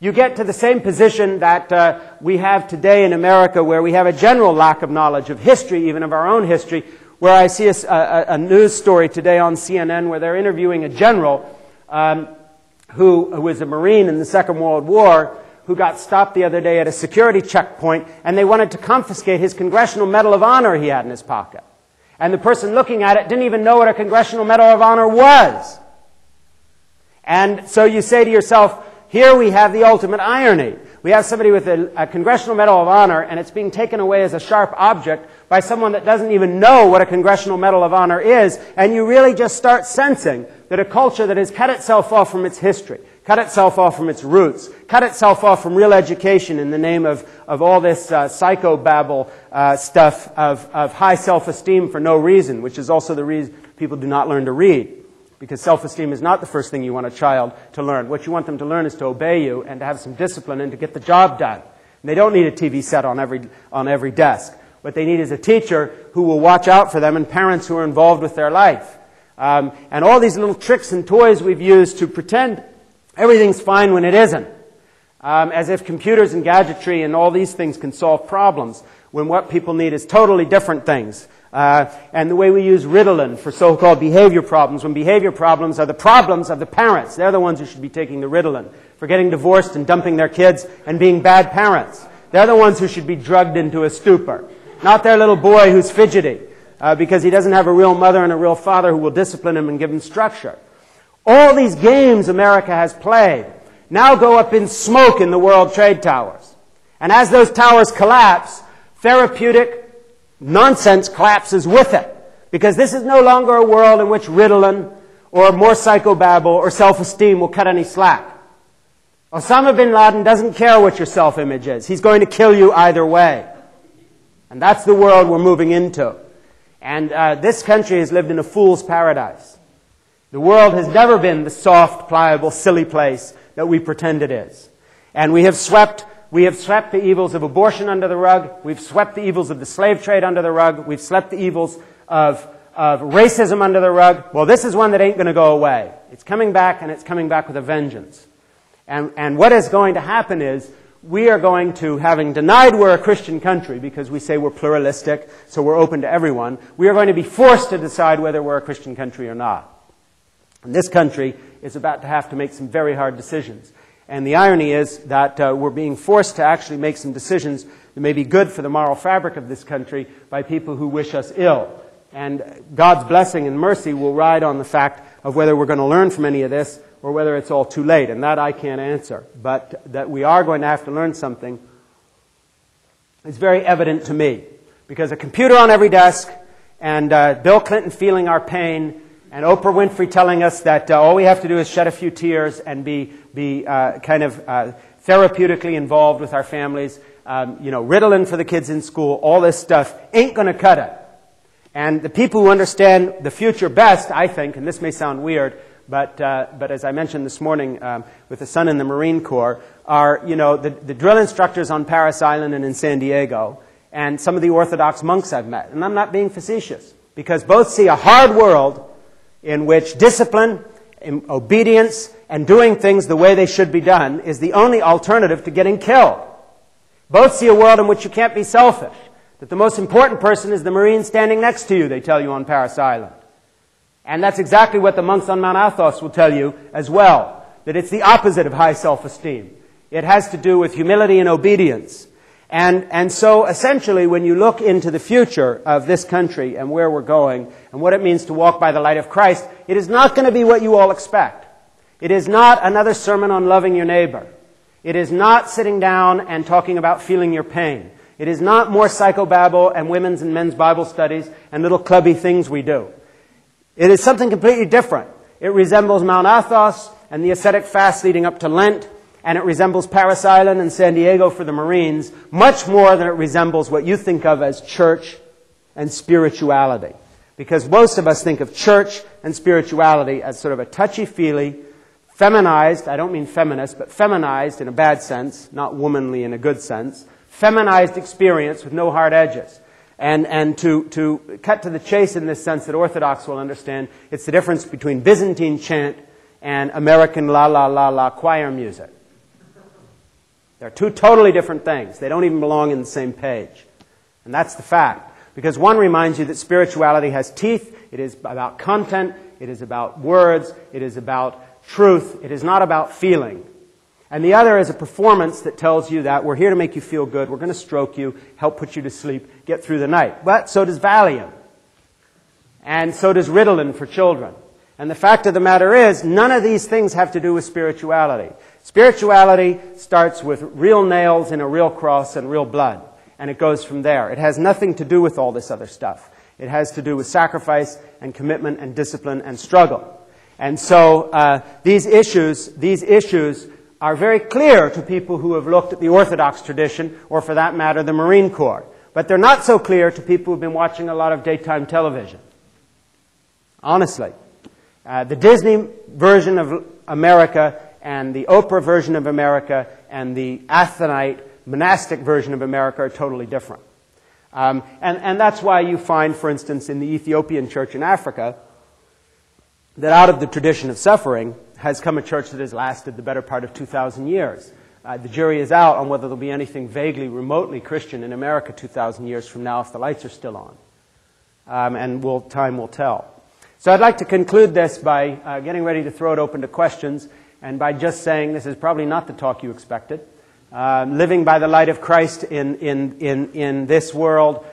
Speaker 1: you get to the same position that we have today in America, where we have a general lack of knowledge of history, even of our own history, where I see a news story today on CNN where they're interviewing a general who was a Marine in the Second World War, who got stopped the other day at a security checkpoint, and they wanted to confiscate his Congressional Medal of Honor he had in his pocket. And the person looking at it didn't even know what a Congressional Medal of Honor was. And so you say to yourself, here we have the ultimate irony. We have somebody with a Congressional Medal of Honor, and it's being taken away as a sharp object by someone that doesn't even know what a Congressional Medal of Honor is, and you really just start sensing that a culture that has cut itself off from its history, cut itself off from its roots, cut itself off from real education in the name of all this psychobabble stuff of high self-esteem for no reason, which is also the reason people do not learn to read. Because self-esteem is not the first thing you want a child to learn. What you want them to learn is to obey you and to have some discipline and to get the job done. And they don't need a TV set on every desk. What they need is a teacher who will watch out for them and parents who are involved with their life. And all these little tricks and toys we've used to pretend everything's fine when it isn't. As if computers and gadgetry and all these things can solve problems, when what people need is totally different things. And the way we use Ritalin for so-called behavior problems, when behavior problems are the problems of the parents. They're the ones who should be taking the Ritalin for getting divorced and dumping their kids and being bad parents. They're the ones who should be drugged into a stupor, not their little boy who's fidgety because he doesn't have a real mother and a real father who will discipline him and give him structure. All these games America has played now go up in smoke in the World Trade Towers. And as those towers collapse, therapeutic nonsense collapses with it. Because this is no longer a world in which Ritalin or more psychobabble or self-esteem will cut any slack. Osama bin Laden doesn't care what your self-image is. He's going to kill you either way. And that's the world we're moving into. And this country has lived in a fool's paradise. The world has never been the soft, pliable, silly place that we pretend it is. And we have swept the evils of abortion under the rug. We've swept the evils of the slave trade under the rug. We've swept the evils of racism under the rug. Well, this is one that ain't going to go away. It's coming back, and it's coming back with a vengeance. And what is going to happen is we are going to, having denied we're a Christian country because we say we're pluralistic, so we're open to everyone, we are going to be forced to decide whether we're a Christian country or not. And this country is about to have to make some very hard decisions. And the irony is that we're being forced to actually make some decisions that may be good for the moral fabric of this country by people who wish us ill. And God's blessing and mercy will ride on the fact of whether we're going to learn from any of this or whether it's all too late. And that I can't answer. But that we are going to have to learn something is very evident to me. Because a computer on every desk and Bill Clinton feeling our pain and Oprah Winfrey telling us that all we have to do is shed a few tears and be therapeutically involved with our families, Ritalin for the kids in school, all this stuff ain't going to cut it. And the people who understand the future best, I think, and this may sound weird, but as I mentioned this morning with a son in the Marine Corps, are, the drill instructors on Parris Island and in San Diego, and some of the Orthodox monks I've met. And I'm not being facetious, because both see a hard world in which discipline, obedience, and doing things the way they should be done is the only alternative to getting killed. Both see a world in which you can't be selfish, that the most important person is the Marine standing next to you, they tell you on Parris Island. And that's exactly what the monks on Mount Athos will tell you as well, that it's the opposite of high self-esteem. It has to do with humility and obedience. And so essentially when you look into the future of this country and where we're going and what it means to walk by the light of Christ, it is not going to be what you all expect. It is not another sermon on loving your neighbor. It is not sitting down and talking about feeling your pain. It is not more psychobabble and women's and men's Bible studies and little clubby things we do. It is something completely different. It resembles Mount Athos and the ascetic fast leading up to Lent, and it resembles Parris Island and San Diego for the Marines, much more than it resembles what you think of as church and spirituality. Because most of us think of church and spirituality as sort of a touchy-feely, feminized, I don't mean feminist, but feminized in a bad sense, not womanly in a good sense, feminized experience with no hard edges. And to cut to the chase in this sense that Orthodox will understand, it's the difference between Byzantine chant and American la-la-la-la choir music. They're two totally different things. They don't even belong in the same page. And that's the fact. Because one reminds you that spirituality has teeth. It is about content. It is about words. It is about truth. It is not about feeling. And the other is a performance that tells you that we're here to make you feel good. We're going to stroke you, help put you to sleep, get through the night. But so does Valium. And so does Ritalin for children. And the fact of the matter is, none of these things have to do with spirituality. Spirituality starts with real nails in a real cross and real blood. And it goes from there. It has nothing to do with all this other stuff. It has to do with sacrifice and commitment and discipline and struggle. And so these issues are very clear to people who have looked at the Orthodox tradition, or for that matter, the Marine Corps. But they're not so clear to people who've been watching a lot of daytime television. Honestly. The Disney version of America and the Oprah version of America and the Athonite monastic version of America are totally different. And that's why you find, for instance, in the Ethiopian church in Africa, that out of the tradition of suffering has come a church that has lasted the better part of 2,000 years. The jury is out on whether there'll be anything vaguely, remotely Christian in America 2,000 years from now if the lights are still on. And time will tell. So I'd like to conclude this by getting ready to throw it open to questions, and by just saying this is probably not the talk you expected. Living by the light of Christ in this world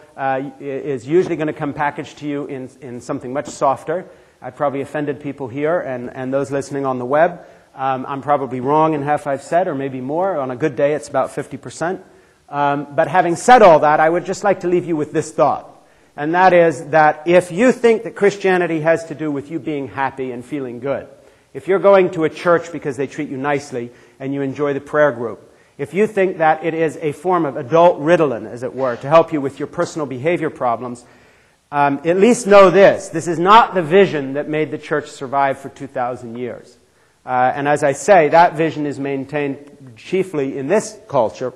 Speaker 1: is usually going to come packaged to you in something much softer. I've probably offended people here and those listening on the web. I'm probably wrong in half I've said, or maybe more. On a good day, it's about 50%. But having said all that, I would just like to leave you with this thought. And that is that if you think that Christianity has to do with you being happy and feeling good, if you're going to a church because they treat you nicely and you enjoy the prayer group, if you think that it is a form of adult Ritalin, as it were, to help you with your personal behavior problems, at least know this. This is not the vision that made the church survive for 2,000 years. And as I say, that vision is maintained chiefly in this culture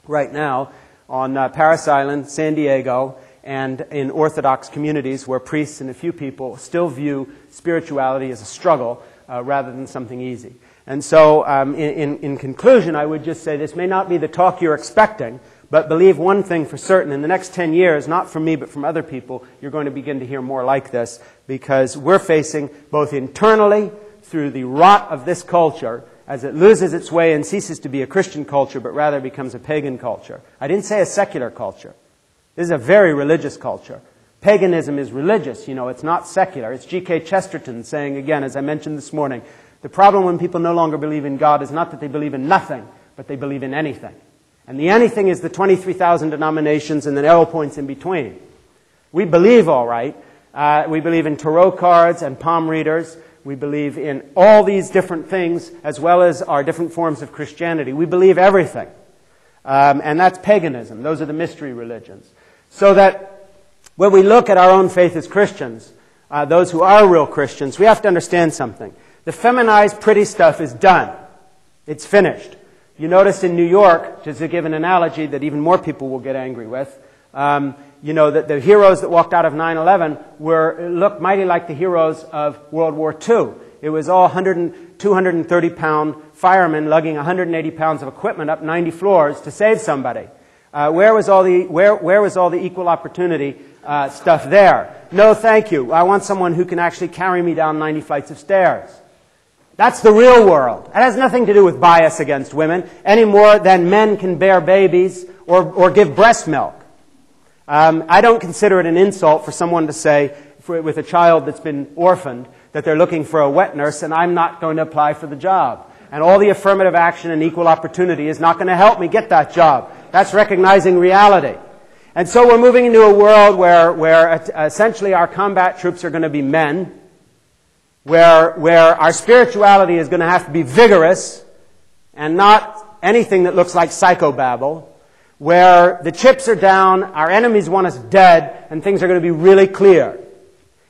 Speaker 1: right now on Parris Island, San Diego, and in Orthodox communities where priests and a few people still view spirituality as a struggle rather than something easy. And so in conclusion, I would just say this may not be the talk you're expecting, but believe one thing for certain. In the next 10 years, not from me but from other people, you're going to begin to hear more like this, because we're facing both internally through the rot of this culture as it loses its way and ceases to be a Christian culture but rather becomes a pagan culture. I didn't say a secular culture. This is a very religious culture. Paganism is religious, it's not secular. It's G.K. Chesterton saying, again, as I mentioned this morning, the problem when people no longer believe in God is not that they believe in nothing, but they believe in anything. And the anything is the 23,000 denominations and the arrow points in between. We believe all right. We believe in tarot cards and palm readers. We believe in all these different things as well as our different forms of Christianity. We believe everything. And that's paganism. Those are the mystery religions. So that when we look at our own faith as Christians, those who are real Christians, we have to understand something. The feminized, pretty stuff is done. It's finished. You notice in New York, just to give an analogy that even more people will get angry with, you know, that the heroes that walked out of 9/11 looked mighty like the heroes of World War II. It was all 230-pound firemen lugging 180 pounds of equipment up 90 floors to save somebody. Where was all the equal opportunity stuff there? No, thank you. I want someone who can actually carry me down 90 flights of stairs. That's the real world. It has nothing to do with bias against women any more than men can bear babies or give breast milk. I don't consider it an insult for someone to say, with a child that's been orphaned, that they're looking for a wet nurse and I'm not going to apply for the job. And all the affirmative action and equal opportunity is not going to help me get that job. That's recognizing reality. And so we're moving into a world where essentially our combat troops are going to be men, where our spirituality is going to have to be vigorous and not anything that looks like psychobabble, where the chips are down, our enemies want us dead, and things are going to be really clear.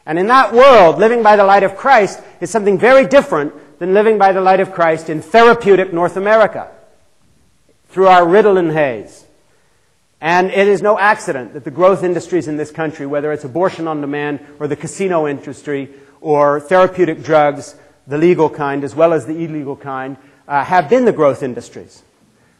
Speaker 1: And in that world, living by the light of Christ is something very different than living by the light of Christ in therapeutic North America, through our Ritalin haze. And it is no accident that the growth industries in this country, whether it's abortion on demand or the casino industry or therapeutic drugs, the legal kind as well as the illegal kind, have been the growth industries.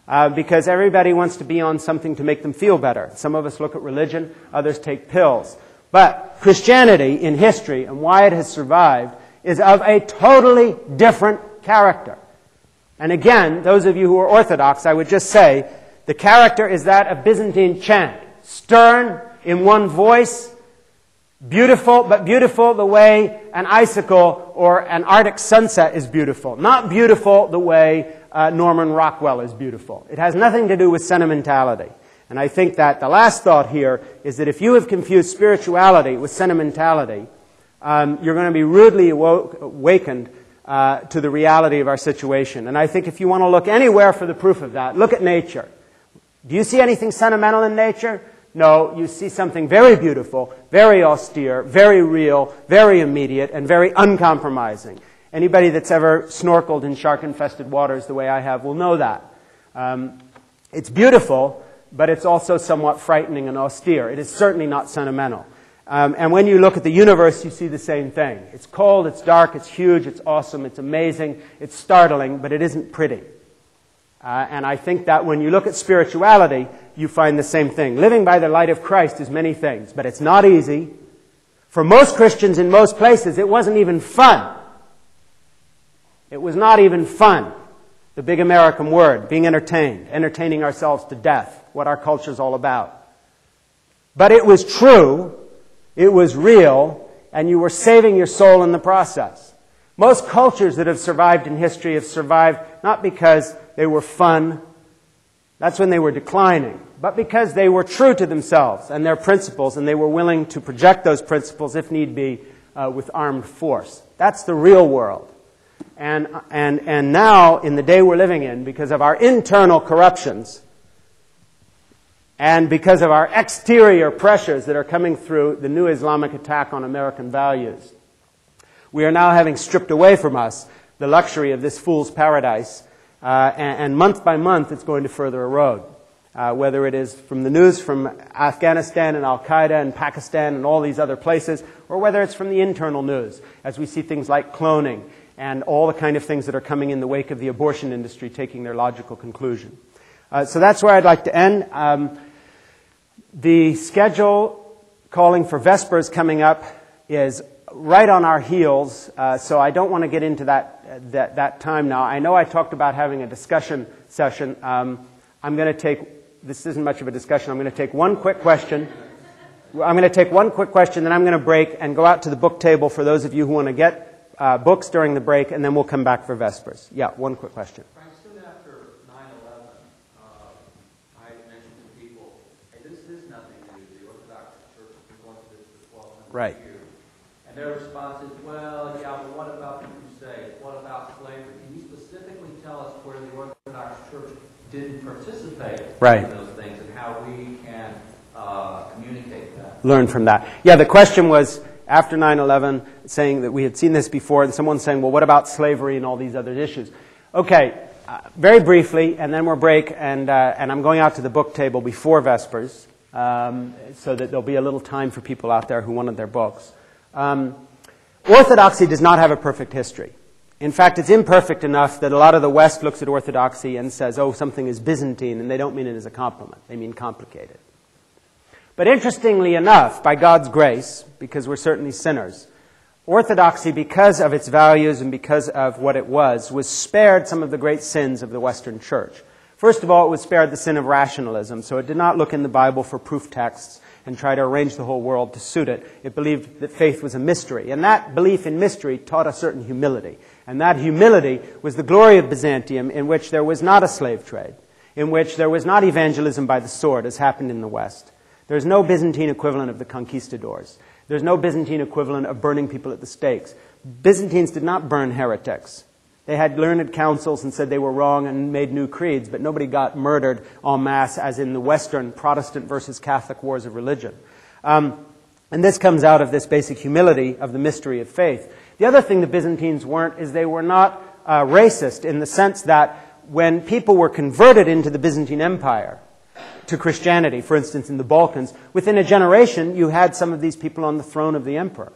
Speaker 1: Because everybody wants to be on something to make them feel better. Some of us look at religion, others take pills. But Christianity in history and why it has survived is of a totally different character. And again, those of you who are Orthodox, I would just say, the character is that of Byzantine chant. Stern, in one voice, beautiful, but beautiful the way an icicle or an Arctic sunset is beautiful. Not beautiful the way Norman Rockwell is beautiful. It has nothing to do with sentimentality. And I think that the last thought here is that if you have confused spirituality with sentimentality, you're going to be rudely awakened to the reality of our situation. And I think if you want to look anywhere for the proof of that, look at nature. Do you see anything sentimental in nature? No, you see something very beautiful, very austere, very real, very immediate, and very uncompromising. Anybody that's ever snorkeled in shark-infested waters the way I have will know that. It's beautiful, but it's also somewhat frightening and austere. It is certainly not sentimental. And when you look at the universe, you see the same thing. It's cold, it's dark, it's huge, it's awesome, it's amazing, it's startling, but it isn't pretty. And I think that when you look at spirituality, you find the same thing. Living by the light of Christ is many things, but it's not easy. For most Christians in most places, it wasn't even fun. It was not even fun. The big American word, being entertained, entertaining ourselves to death, what our culture's all about. But it was true, it was real, and you were saving your soul in the process. Most cultures that have survived in history have survived not because they were fun, that's when they were declining, but because they were true to themselves and their principles, and they were willing to project those principles, if need be, with armed force. That's the real world. And now, in the day we're living in, because of our internal corruptions and because of our exterior pressures that are coming through the new Islamic attack on American values, we are now having stripped away from us the luxury of this fool's paradise, and month by month it's going to further erode. Whether it is from the news from Afghanistan and Al-Qaeda and Pakistan and all these other places, or whether it's from the internal news, as we see things like cloning and all the kind of things that are coming in the wake of the abortion industry taking their logical conclusion. So that's where I'd like to end. The schedule calling for Vespers coming up is right on our heels, so I don't want to get into that time now. I know I talked about having a discussion session. I'm going to take, this isn't much of a discussion, I'm going to take one quick question. I'm going to take one quick question, then I'm going to break and go out to the book table for those of you who want to get books during the break, and then we'll come back for Vespers. Yeah, one quick question.
Speaker 2: Frank, soon after 9/11, I mentioned to people, hey, this is nothing new. The Orthodox Church has been going through this for 1,200 years. And their response is, well, yeah, but what about the Crusades? What about slavery? Can you specifically tell us where the Orthodox Church didn't participate in those things and how we can communicate that?
Speaker 1: Learn from that. Yeah, the question was, after 9/11, saying that we had seen this before, and someone saying, well, what about slavery and all these other issues? Okay, very briefly, and then we'll break, and I'm going out to the book table before Vespers, so that there'll be a little time for people out there who wanted their books. Orthodoxy does not have a perfect history. In fact, it's imperfect enough that a lot of the West looks at Orthodoxy and says, oh, something is Byzantine, and they don't mean it as a compliment. They mean complicated. But interestingly enough, by God's grace, because we're certainly sinners, Orthodoxy, because of its values and because of what it was spared some of the great sins of the Western Church. First of all, it was spared the sin of rationalism, so it did not look in the Bible for proof texts and try to arrange the whole world to suit it. It believed that faith was a mystery, and that belief in mystery taught a certain humility. And that humility was the glory of Byzantium, in which there was not a slave trade, in which there was not evangelism by the sword, as happened in the West. There's no Byzantine equivalent of the conquistadors. There's no Byzantine equivalent of burning people at the stakes. Byzantines did not burn heretics. They had learned councils and said they were wrong and made new creeds, but nobody got murdered en masse as in the Western Protestant versus Catholic wars of religion. And this comes out of this basic humility of the mystery of faith. The other thing the Byzantines weren't is they were not racist, in the sense that when people were converted into the Byzantine Empire to Christianity, for instance in the Balkans, within a generation you had some of these people on the throne of the emperor.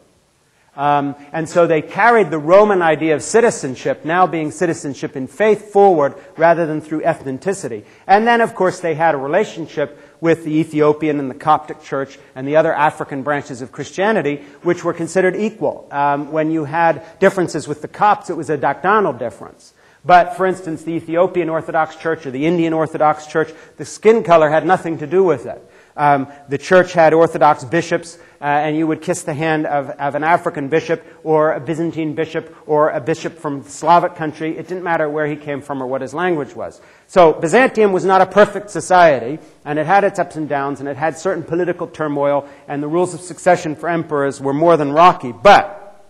Speaker 1: And so they carried the Roman idea of citizenship, now being citizenship in faith, forward rather than through ethnicity. And then, of course, they had a relationship with the Ethiopian and the Coptic Church and the other African branches of Christianity, which were considered equal. When you had differences with the Copts, it was a doctrinal difference. But, for instance, the Ethiopian Orthodox Church or the Indian Orthodox Church, the skin color had nothing to do with it. The church had Orthodox bishops, and you would kiss the hand of an African bishop or a Byzantine bishop or a bishop from Slavic country. It didn't matter where he came from or what his language was. So Byzantium was not a perfect society, and it had its ups and downs, and it had certain political turmoil, and the rules of succession for emperors were more than rocky. But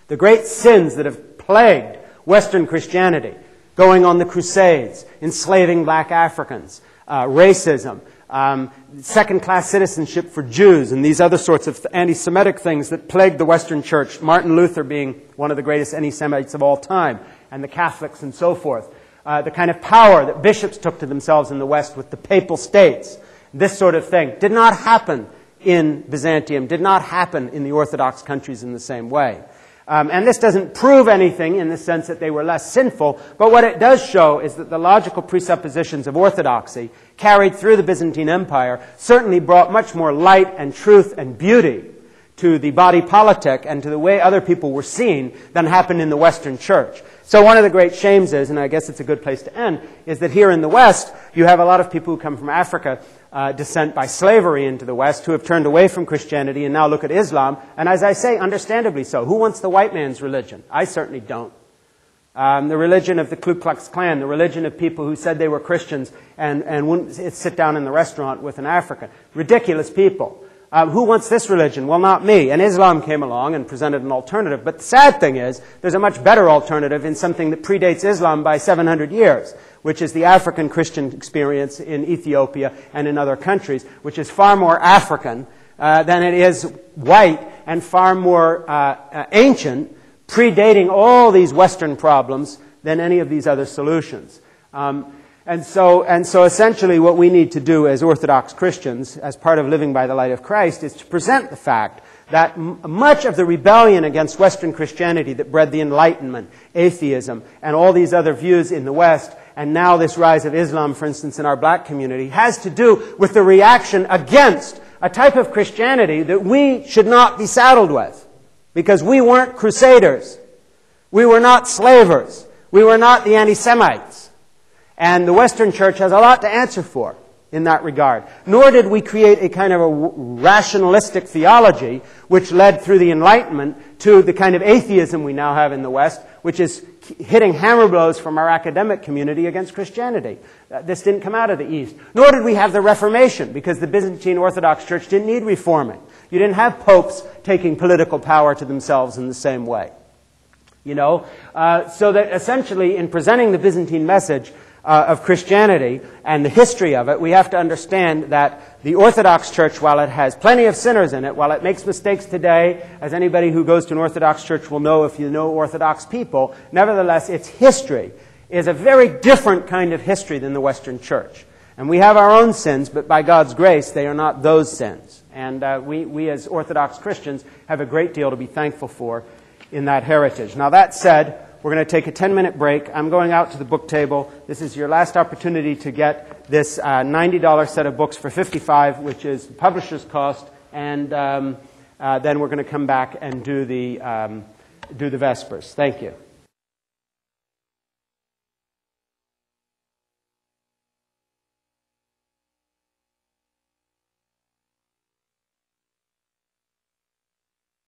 Speaker 1: the great sins that have plagued Western Christianity, going on the Crusades, enslaving black Africans, racism, second-class citizenship for Jews, and these other sorts of anti-Semitic things that plagued the Western Church, Martin Luther being one of the greatest anti-Semites of all time, and the Catholics and so forth. The kind of power that bishops took to themselves in the West with the papal states, this sort of thing, did not happen in Byzantium, did not happen in the Orthodox countries in the same way. And this doesn't prove anything in the sense that they were less sinful, but what it does show is that the logical presuppositions of orthodoxy carried through the Byzantine Empire certainly brought much more light and truth and beauty to the body politic and to the way other people were seen than happened in the Western Church. So one of the great shames is, and I guess it's a good place to end, is that here in the West you have a lot of people who come from Africa, descent by slavery into the West, who have turned away from Christianity and now look at Islam, and as I say, understandably so. Who wants the white man's religion? I certainly don't. The religion of the Ku Klux Klan, the religion of people who said they were Christians and wouldn't sit down in the restaurant with an African. Ridiculous people. Who wants this religion? Well, not me. And Islam came along and presented an alternative. But the sad thing is, there's a much better alternative in something that predates Islam by 700 years, which is the African Christian experience in Ethiopia and in other countries, which is far more African than it is white and far more ancient, predating all these Western problems than any of these other solutions. And so essentially what we need to do as Orthodox Christians, as part of living by the light of Christ, is to present the fact that much of the rebellion against Western Christianity that bred the Enlightenment, atheism, and all these other views in the West, and now this rise of Islam, for instance, in our black community, has to do with the reaction against a type of Christianity that we should not be saddled with. Because we weren't crusaders. We were not slavers. We were not the anti-Semites. And the Western Church has a lot to answer for in that regard. Nor did we create a kind of a rationalistic theology which led through the Enlightenment to the kind of atheism we now have in the West, which is hitting hammer blows from our academic community against Christianity. This didn't come out of the East. Nor did we have the Reformation, because the Byzantine Orthodox Church didn't need reforming. You didn't have popes taking political power to themselves in the same way. So that essentially in presenting the Byzantine message, of Christianity and the history of it, we have to understand that the Orthodox Church, while it has plenty of sinners in it, while it makes mistakes today, as anybody who goes to an Orthodox church will know if you know Orthodox people, nevertheless, its history is a very different kind of history than the Western Church. And we have our own sins, but by God's grace, they are not those sins. And we as Orthodox Christians have a great deal to be thankful for in that heritage. Now, that said, we're going to take a 10-minute break. I'm going out to the book table. This is your last opportunity to get this $90 set of books for $55, which is the publisher's cost. And then we're going to come back and do the Vespers. Thank you.